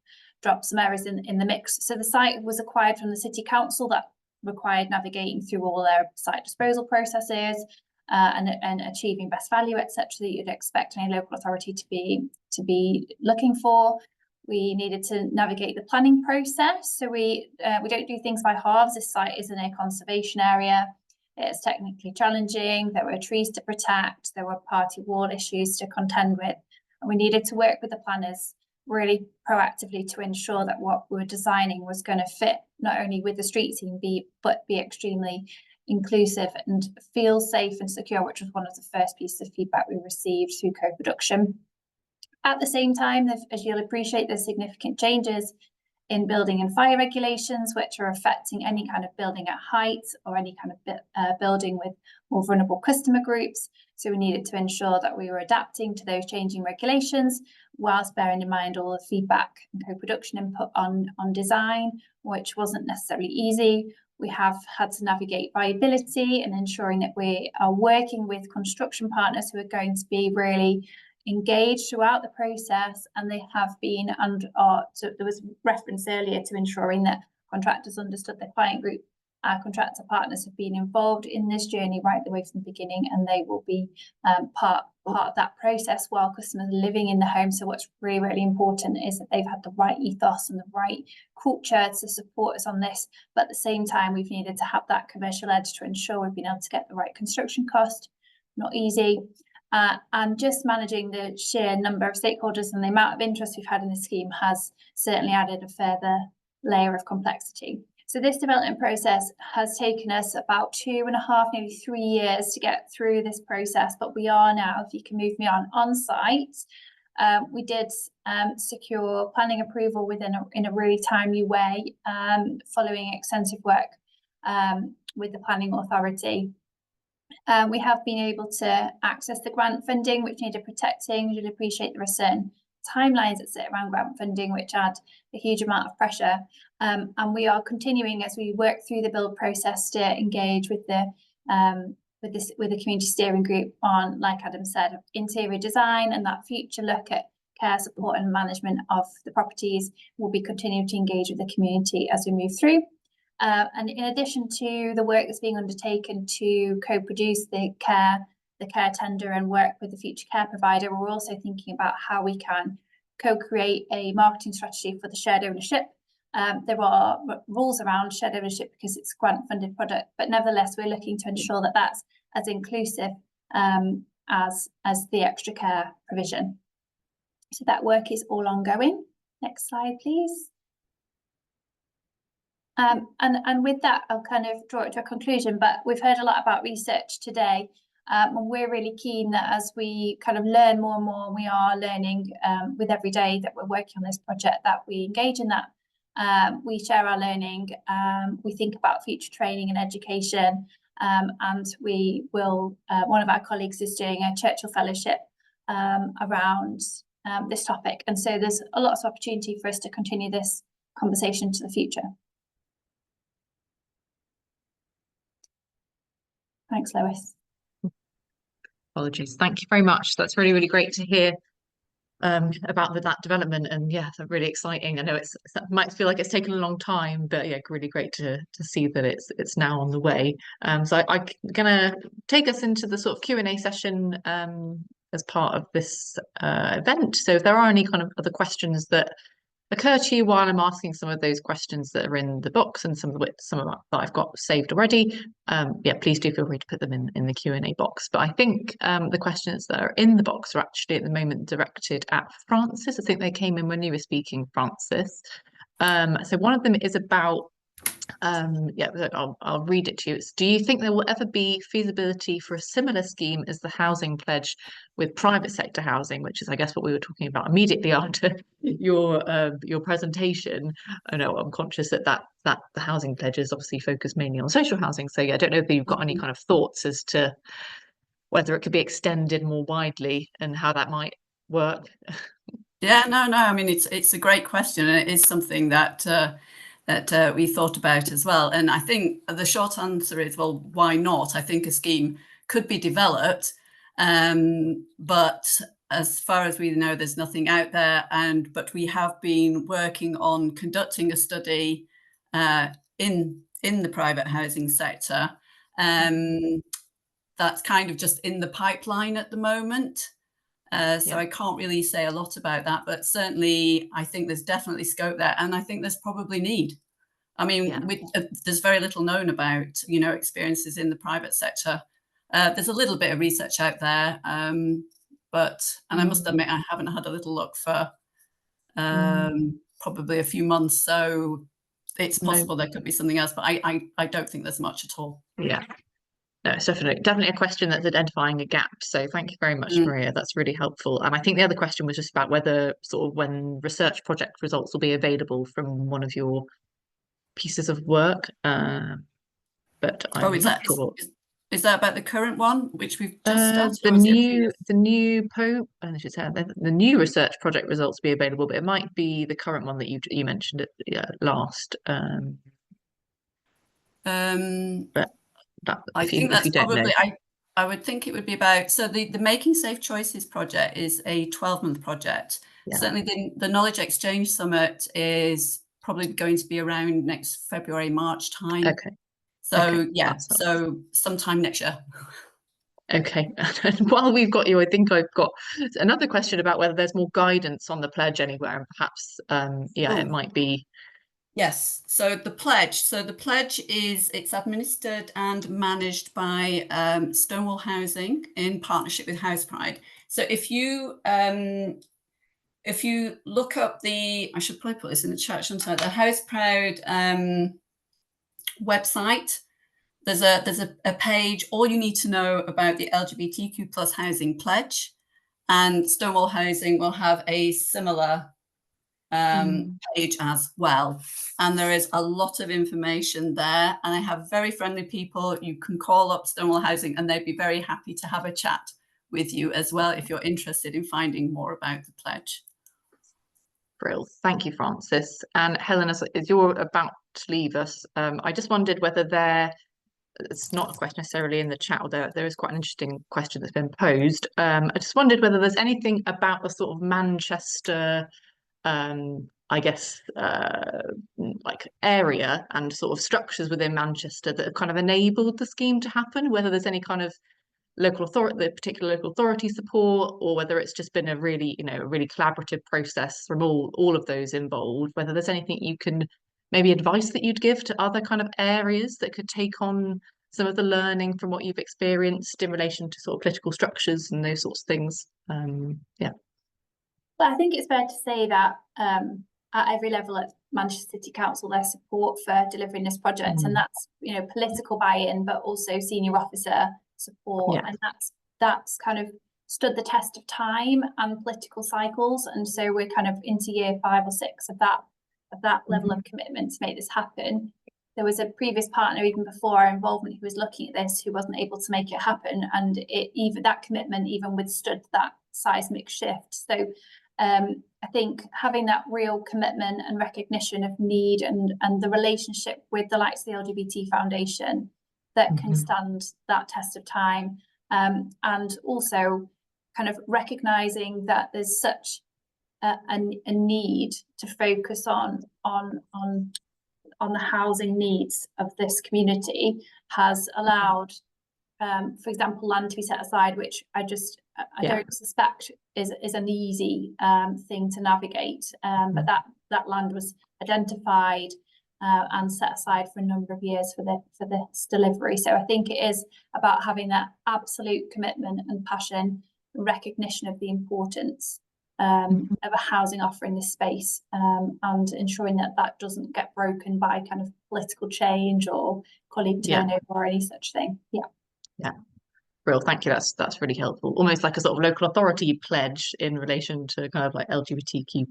some errors in the mix. So the site was acquired from the City Council. That required navigating through all their site disposal processes and achieving best value, etc., that you'd expect any local authority to be looking for. We needed to navigate the planning process, so we don't do things by halves. This site is in a conservation area. It's technically challenging. There were trees to protect. There were party wall issues to contend with, and we needed to work with the planners really proactively to ensure that what we were designing was going to fit not only with the street scene but be extremely inclusive and feel safe and secure, which was one of the first pieces of feedback we received through co-production. At the same time, as you'll appreciate, there's significant changes in building and fire regulations, which are affecting any kind of building at height or any kind of building with more vulnerable customer groups. So we needed to ensure that we were adapting to those changing regulations whilst bearing in mind all the feedback and co-production input on design, which wasn't necessarily easy. We have had to navigate viability and ensuring that we are working with construction partners who are going to be really engaged throughout the process, and they have been so there was reference earlier to ensuring that contractors understood their client group. Our contractor partners have been involved in this journey right the way from the beginning, and they will be part of that process while customers are living in the home. So what's really, really important is that they've had the right ethos and the right culture to support us on this, but at the same time we've needed to have that commercial edge to ensure we've been able to get the right construction cost. Not easy. And just managing the sheer number of stakeholders and the amount of interest we've had in the scheme has certainly added a further layer of complexity. So this development process has taken us about 2.5, maybe 3 years to get through this process, but we are now, if you can move me on site. We did secure planning approval in a really timely way, following extensive work with the planning authority. We have been able to access the grant funding, which needed protecting. You'll appreciate there are certain timelines that sit around grant funding, which add a huge amount of pressure. And we are continuing as we work through the build process to engage with the community steering group on, like Adam said, interior design and that future look at care, support and management of the properties. We'll be continuing to engage with the community as we move through. And in addition to the work that's being undertaken to co-produce the care tender and work with the future care provider, we're also thinking about how we can co-create a marketing strategy for the shared ownership. There are rules around shared ownership because it's a grant-funded product, but nevertheless, we're looking to ensure that that's as inclusive as the extra care provision. So that work is all ongoing. Next slide, please. And with that, I'll kind of draw it to a conclusion, but we've heard a lot about research today. And we're really keen that as we kind of learn more and more, we are learning with every day that we're working on this project, that we engage in that. We share our learning, we think about future training and education, and we will, one of our colleagues is doing a Churchill Fellowship around this topic. And so there's a lot of opportunity for us to continue this conversation to the future. Thanks, Lois. Apologies. Thank you very much. That's really, really great to hear about that development, and yeah, that's really exciting. I know it might feel like it's taken a long time, but yeah, really great to see that it's now on the way. So I'm gonna take us into the sort of Q&A session as part of this event. So if there are any kind of other questions that occur to you while I'm asking some of those questions that are in the box and some of that I've got saved already, yeah, please do feel free to put them in the Q&A box. But I think the questions that are in the box are actually at the moment directed at Francis. I think they came in when you were speaking, Francis. So one of them is about, yeah, I'll read it to you. It's, do you think there will ever be feasibility for a similar scheme as the housing pledge with private sector housing, which is, I guess, what we were talking about immediately after your presentation? I know I'm conscious that the housing pledge is obviously focused mainly on social housing. So yeah, I don't know if you've got any kind of thoughts as to whether it could be extended more widely and how that might work. Yeah, no, I mean, it's a great question, and it is something that we thought about as well. And I think the short answer is, well, why not? I think a scheme could be developed, but as far as we know, there's nothing out there. But we have been working on conducting a study in the private housing sector. That's kind of just in the pipeline at the moment. So I can't really say a lot about that, but certainly I think there's definitely scope there, and I think there's probably need. I mean, there's very little known about, experiences in the private sector. There's a little bit of research out there, but I must admit I haven't had a little look for probably a few months, so it's possible there could be something else, but I don't think there's much at all. Yeah. No, it's definitely a question that's identifying a gap. So thank you very much, Maria. That's really helpful. And I think the other question was just about whether sort of when research project results will be available from one of your pieces of work. But I'm is not that sure. Is that about the current one, which we've just started? The new research project results will be available, but it might be the current one that you mentioned last. But I think that's probably, I would think it would be about, so the Making Safe Choices project is a 12-month project. Yeah. Certainly the Knowledge Exchange Summit is probably going to be around next February, March time. Okay. So yeah, so sometime next year. Okay. And while we've got you, I think I've got another question about whether there's more guidance on the pledge anywhere, and perhaps, it might be. Yes, so the pledge it's administered and managed by Stonewall Housing in partnership with House Pride. So if you look up I should probably put this in the chat, shouldn't I? The House Pride website. There's a page, all you need to know about the LGBTQ plus housing pledge, and Stonewall Housing will have a similar page as well. And there is a lot of information there, and I have very friendly people. You can call up Stonewall Housing and they'd be very happy to have a chat with you as well if you're interested in finding more about the pledge. Brill. Thank you, Frances. And Helen, as you're about to leave us, I just wondered whether it's not a question necessarily in the chat, although there is quite an interesting question that's been posed. I just wondered whether there's anything about the sort of Manchester, I guess, like area and sort of structures within Manchester that have kind of enabled the scheme to happen, whether there's any kind of local authority, the particular local authority support, or whether it's just been a really, a really collaborative process from all of those involved, whether there's anything you can maybe advice that you'd give to other kind of areas that could take on some of the learning from what you've experienced in relation to sort of political structures and those sorts of things. Yeah. Well, I think it's fair to say that at every level at Manchester City Council, there's support for delivering this project, and that's political buy-in, but also senior officer support, and that's kind of stood the test of time and political cycles, and so we're kind of into year 5 or 6 of that level of commitment to make this happen. There was a previous partner even before our involvement who was looking at this, who wasn't able to make it happen, and that commitment even withstood that seismic shift. So I think having that real commitment and recognition of need and the relationship with the likes of the LGBT Foundation that can stand that test of time, and also kind of recognizing that there's such a need to focus on the housing needs of this community has allowed, for example, land to be set aside, which I don't suspect is an easy thing to navigate, but that land was identified and set aside for a number of years for this delivery. So I think it is about having that absolute commitment and passion and recognition of the importance of a housing offer in this space, and ensuring that doesn't get broken by kind of political change or colleague turnover or any such thing. Real, thank you. That's really helpful. Almost like a sort of local authority pledge in relation to kind of like LGBTQ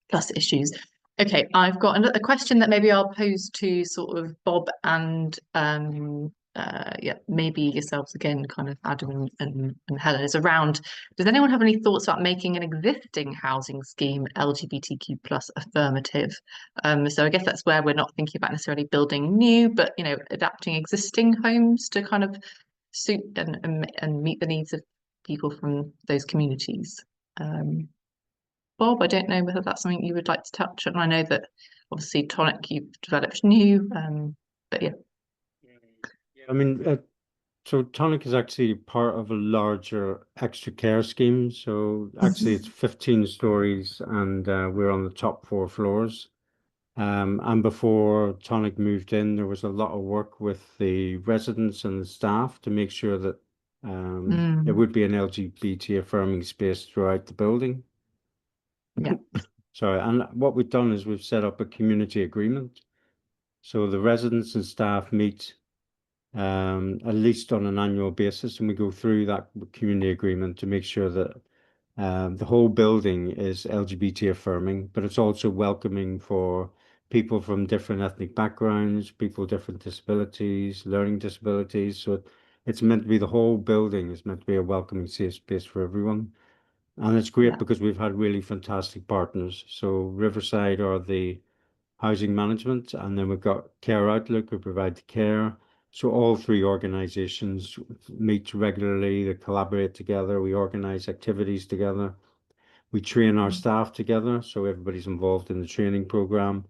plus issues. Okay, I've got a question that maybe I'll pose to sort of Bob and maybe yourselves again, kind of Adam and Helen, is around, does anyone have any thoughts about making an existing housing scheme LGBTQ plus affirmative? So I guess that's where we're not thinking about necessarily building new, but adapting existing homes to kind of suit and meet the needs of people from those communities. Bob, I don't know whether that's something you would like to touch on. I know that obviously Tonic you've developed new, but yeah. I mean, so Tonic is actually part of a larger extra care scheme. So actually it's 15 stories and we're on the top 4 floors. And before Tonic moved in, there was a lot of work with the residents and the staff to make sure that it would be an LGBT affirming space throughout the building. Yeah. Sorry, and what we've done is we've set up a community agreement. So the residents and staff meet at least on an annual basis, and we go through that community agreement to make sure that the whole building is LGBT affirming, but it's also welcoming for people from different ethnic backgrounds, people with different disabilities, learning disabilities. So it's meant to be, the whole building is meant to be a welcoming, safe space for everyone. And it's great because we've had really fantastic partners. So Riverside are the housing management, and then we've got Care Outlook who provide the care. So all 3 organizations meet regularly, they collaborate together, we organize activities together, we train our staff together, so everybody's involved in the training program.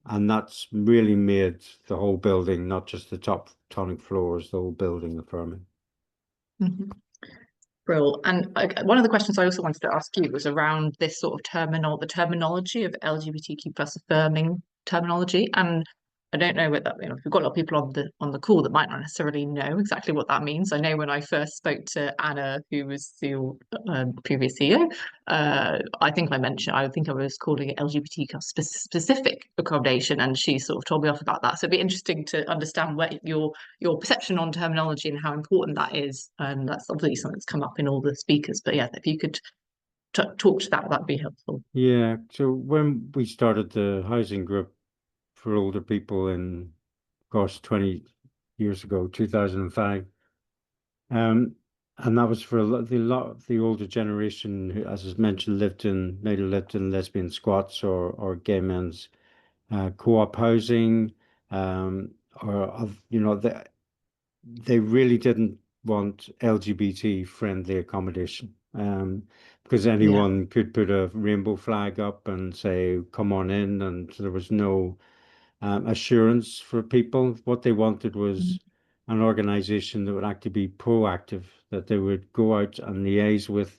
And that's really made the whole building, not just the top Tonic floors, the whole building affirming. Brill. And one of the questions I also wanted to ask you was around this sort of the terminology of LGBTQ plus affirming terminology. And I don't know what that, we've got a lot of people on the call that might not necessarily know exactly what that means. I know when I first spoke to Anna, who was the previous CEO, I think I was calling it LGBT specific accommodation, and she sort of told me off about that. So it'd be interesting to understand what your perception on terminology and how important that is. And that's obviously something that's come up in all the speakers. But yeah, if you could talk to that, that'd be helpful. Yeah. So when we started the housing group for older people in, gosh, 20 years ago, 2005. And that was for a lot of the older generation who, as was mentioned, lived in lesbian squats or gay men's co-op housing, or of, they really didn't want LGBT friendly accommodation, because anyone could put a rainbow flag up and say, come on in, and there was no assurance for people. What they wanted was an organization that would actually be proactive, that they would go out and liaise with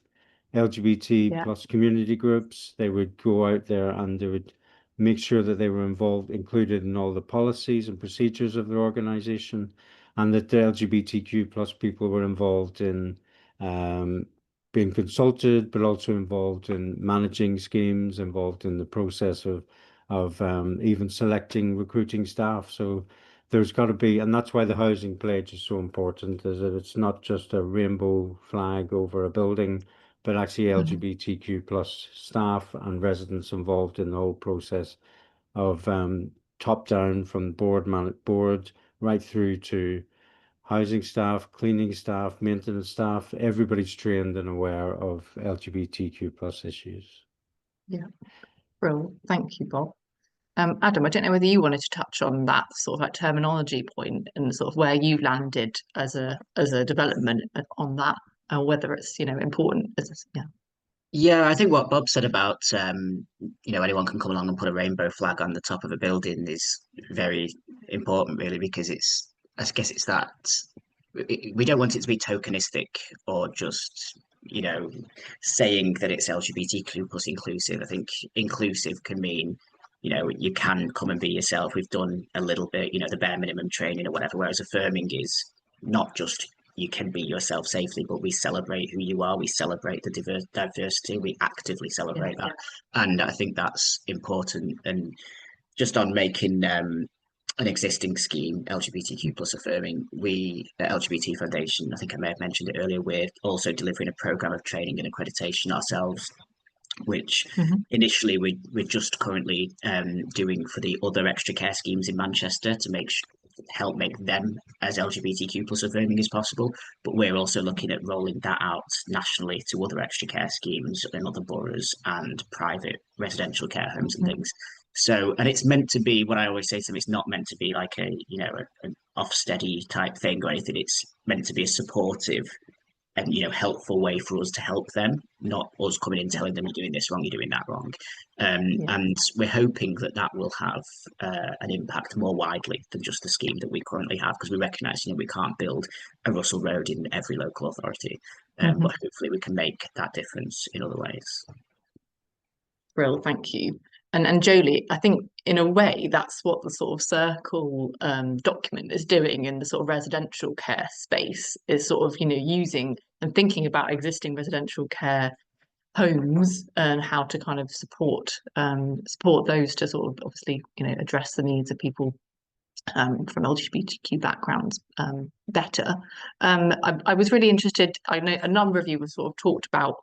LGBT plus community groups. They would go out there and they would make sure that they were included in all the policies and procedures of their organization, and that the LGBTQ plus people were involved in being consulted, but also involved in managing schemes, involved in the process of even selecting, recruiting staff. So there's got to be, and that's why the housing pledge is so important, is that it's not just a rainbow flag over a building, but actually LGBTQ plus staff and residents involved in the whole process of top down from board right through to housing staff, cleaning staff, maintenance staff. Everybody's trained and aware of LGBTQ plus issues. Yeah, brilliant. Thank you, Bob. Adam, I don't know whether you wanted to touch on that sort of like terminology point and sort of where you landed as a development on that, or whether it's important. Yeah, I think what Bob said about anyone can come along and put a rainbow flag on the top of a building is very important, really, because I guess it's that we don't want it to be tokenistic or just saying that it's LGBTQ plus inclusive. I think inclusive can mean you can come and be yourself. We've done a little bit, the bare minimum training or whatever, whereas affirming is not just you can be yourself safely, but we celebrate who you are. We celebrate the diversity. We actively celebrate that. And I think that's important. And just on making an existing scheme, LGBTQ plus affirming, we at LGBT Foundation, I think I may have mentioned it earlier, we're also delivering a programme of training and accreditation ourselves, which initially we're just currently doing for the other extra care schemes in Manchester to help make them as LGBTQ plus affirming as possible. But we're also looking at rolling that out nationally to other extra care schemes in other boroughs and private residential care homes and things. So, and it's meant to be, what I always say to them, it's not meant to be like an Ofsted type thing or anything. It's meant to be a supportive and helpful way for us to help them, not us coming in telling them you're doing this wrong, you're doing that wrong. And we're hoping that will have an impact more widely than just the scheme that we currently have, because we recognise we can't build a Russel Road in every local authority, but hopefully we can make that difference in other ways. Brill, thank you. And Jolie, I think in a way that's what the sort of circle document is doing in the sort of residential care space, is sort of using and thinking about existing residential care homes and how to kind of support those to sort of obviously address the needs of people from LGBTQ backgrounds better. I was really interested. I know a number of you have sort of talked about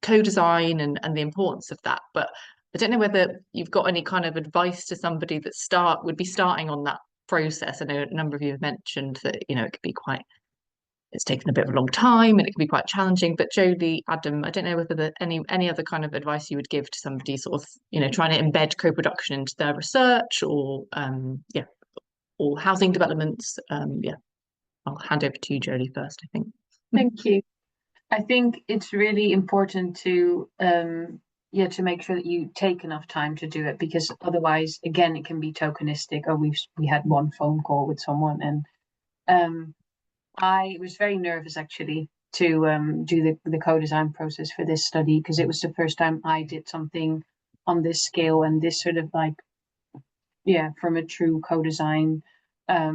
co-design and the importance of that, but I don't know whether you've got any kind of advice to somebody that would be starting on that process. I know a number of you have mentioned that it could be it's taken a bit of a long time and it can be quite challenging. But Jolie, Adam, I don't know whether any other kind of advice you would give to somebody sort of trying to embed co-production into their research or housing developments. I'll hand over to you, Jolie, first, I think. Thank you. I think it's really important to make sure that you take enough time to do it, because otherwise, again, it can be tokenistic. Oh, we had one phone call with someone, and I was very nervous actually to do the co-design process for this study, because it was the first time I did something on this scale and this sort of like from a true co-design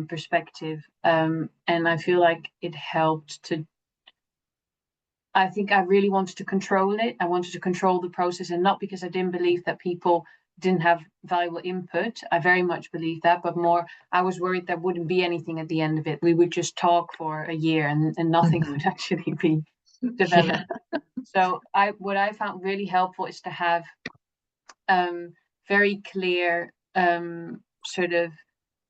perspective. And I feel like it helped to, I think I really wanted to control it. I wanted to control the process, and not because I didn't believe that people didn't have valuable input. I very much believe that, but more I was worried there wouldn't be anything at the end of it. We would just talk for a year and nothing would actually be developed. So what I found really helpful is to have very clear sort of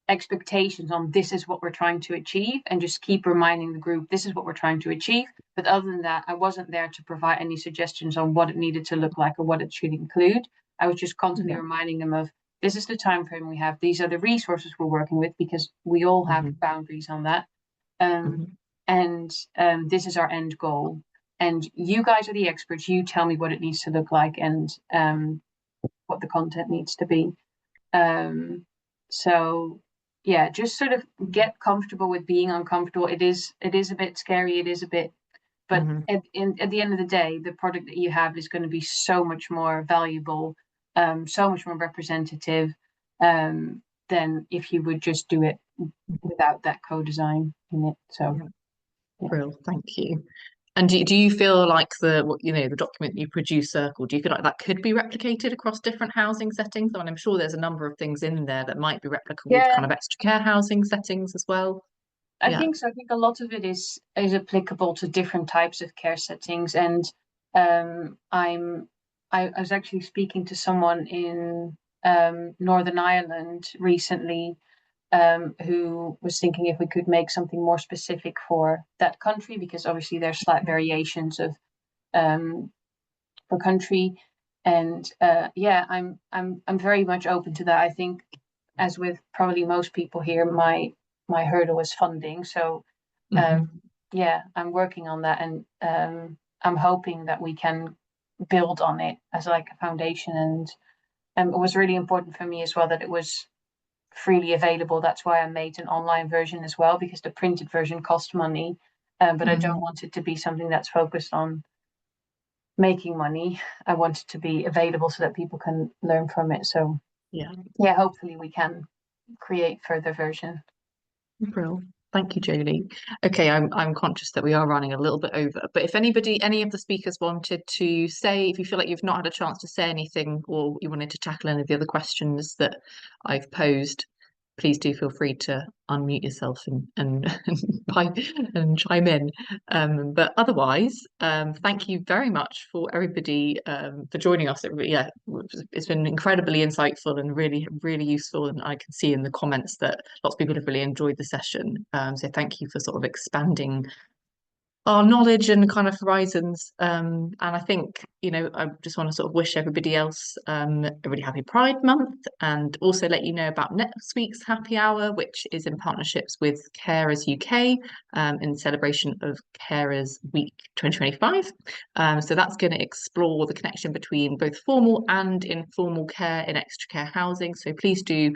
expectations on this is what we're trying to achieve, and just keep reminding the group this is what we're trying to achieve. But other than that, I wasn't there to provide any suggestions on what it needed to look like or what it should include. I was just constantly reminding them of this is the time frame we have, these are the resources we're working with, because we all have boundaries on that, and this is our end goal, and you guys are the experts, you tell me what it needs to look like and what the content needs to be. So yeah, just sort of get comfortable with being uncomfortable. It is a bit scary, it is a bit, but at the end of the day, the product that you have is going to be so much more valuable, so much more representative than if you would just do it without that co-design in it. So Brill, thank you. And do you feel like the document you produce, Circle, do you feel like that could be replicated across different housing settings? I mean, I'm sure there's a number of things in there that might be replicable to kind of extra care housing settings as well. I think so. I think a lot of it is applicable to different types of care settings. And I was actually speaking to someone in Northern Ireland recently, who was thinking if we could make something more specific for that country, because obviously there's slight variations of per country. And I'm very much open to that. I think, as with probably most people here, my hurdle is funding. So I'm working on that, and I'm hoping that we can build on it as like a foundation. And it was really important for me as well that it was freely available. That's why I made an online version as well, because the printed version cost money, but I don't want it to be something that's focused on making money. I want it to be available so that people can learn from it. So hopefully we can create further version. Brill. Thank you, Jolie. Okay, I'm conscious that we are running a little bit over, but if any of the speakers wanted to say, if you feel like you've not had a chance to say anything, or you wanted to tackle any of the other questions that I've posed, please do feel free to unmute yourself and chime in. But otherwise, thank you very much for everybody for joining us. It's been incredibly insightful and really, really useful. And I can see in the comments that lots of people have really enjoyed the session. So thank you for sort of expanding our knowledge and kind of horizons. And I think, I just want to sort of wish everybody else a really happy Pride Month, and also let you know about next week's Happy Hour, which is in partnerships with Carers UK in celebration of Carers Week 2025. So that's going to explore the connection between both formal and informal care in extra care housing. So please do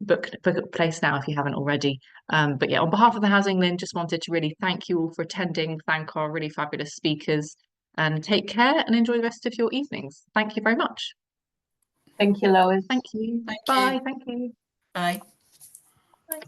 book a place now if you haven't already. But on behalf of the HousingLIN, just wanted to really thank you all for attending, thank our really fabulous speakers, and take care and enjoy the rest of your evenings. Thank you very much. Thank you, Lois. Thank you. Thank Bye. you. Thank you. Bye.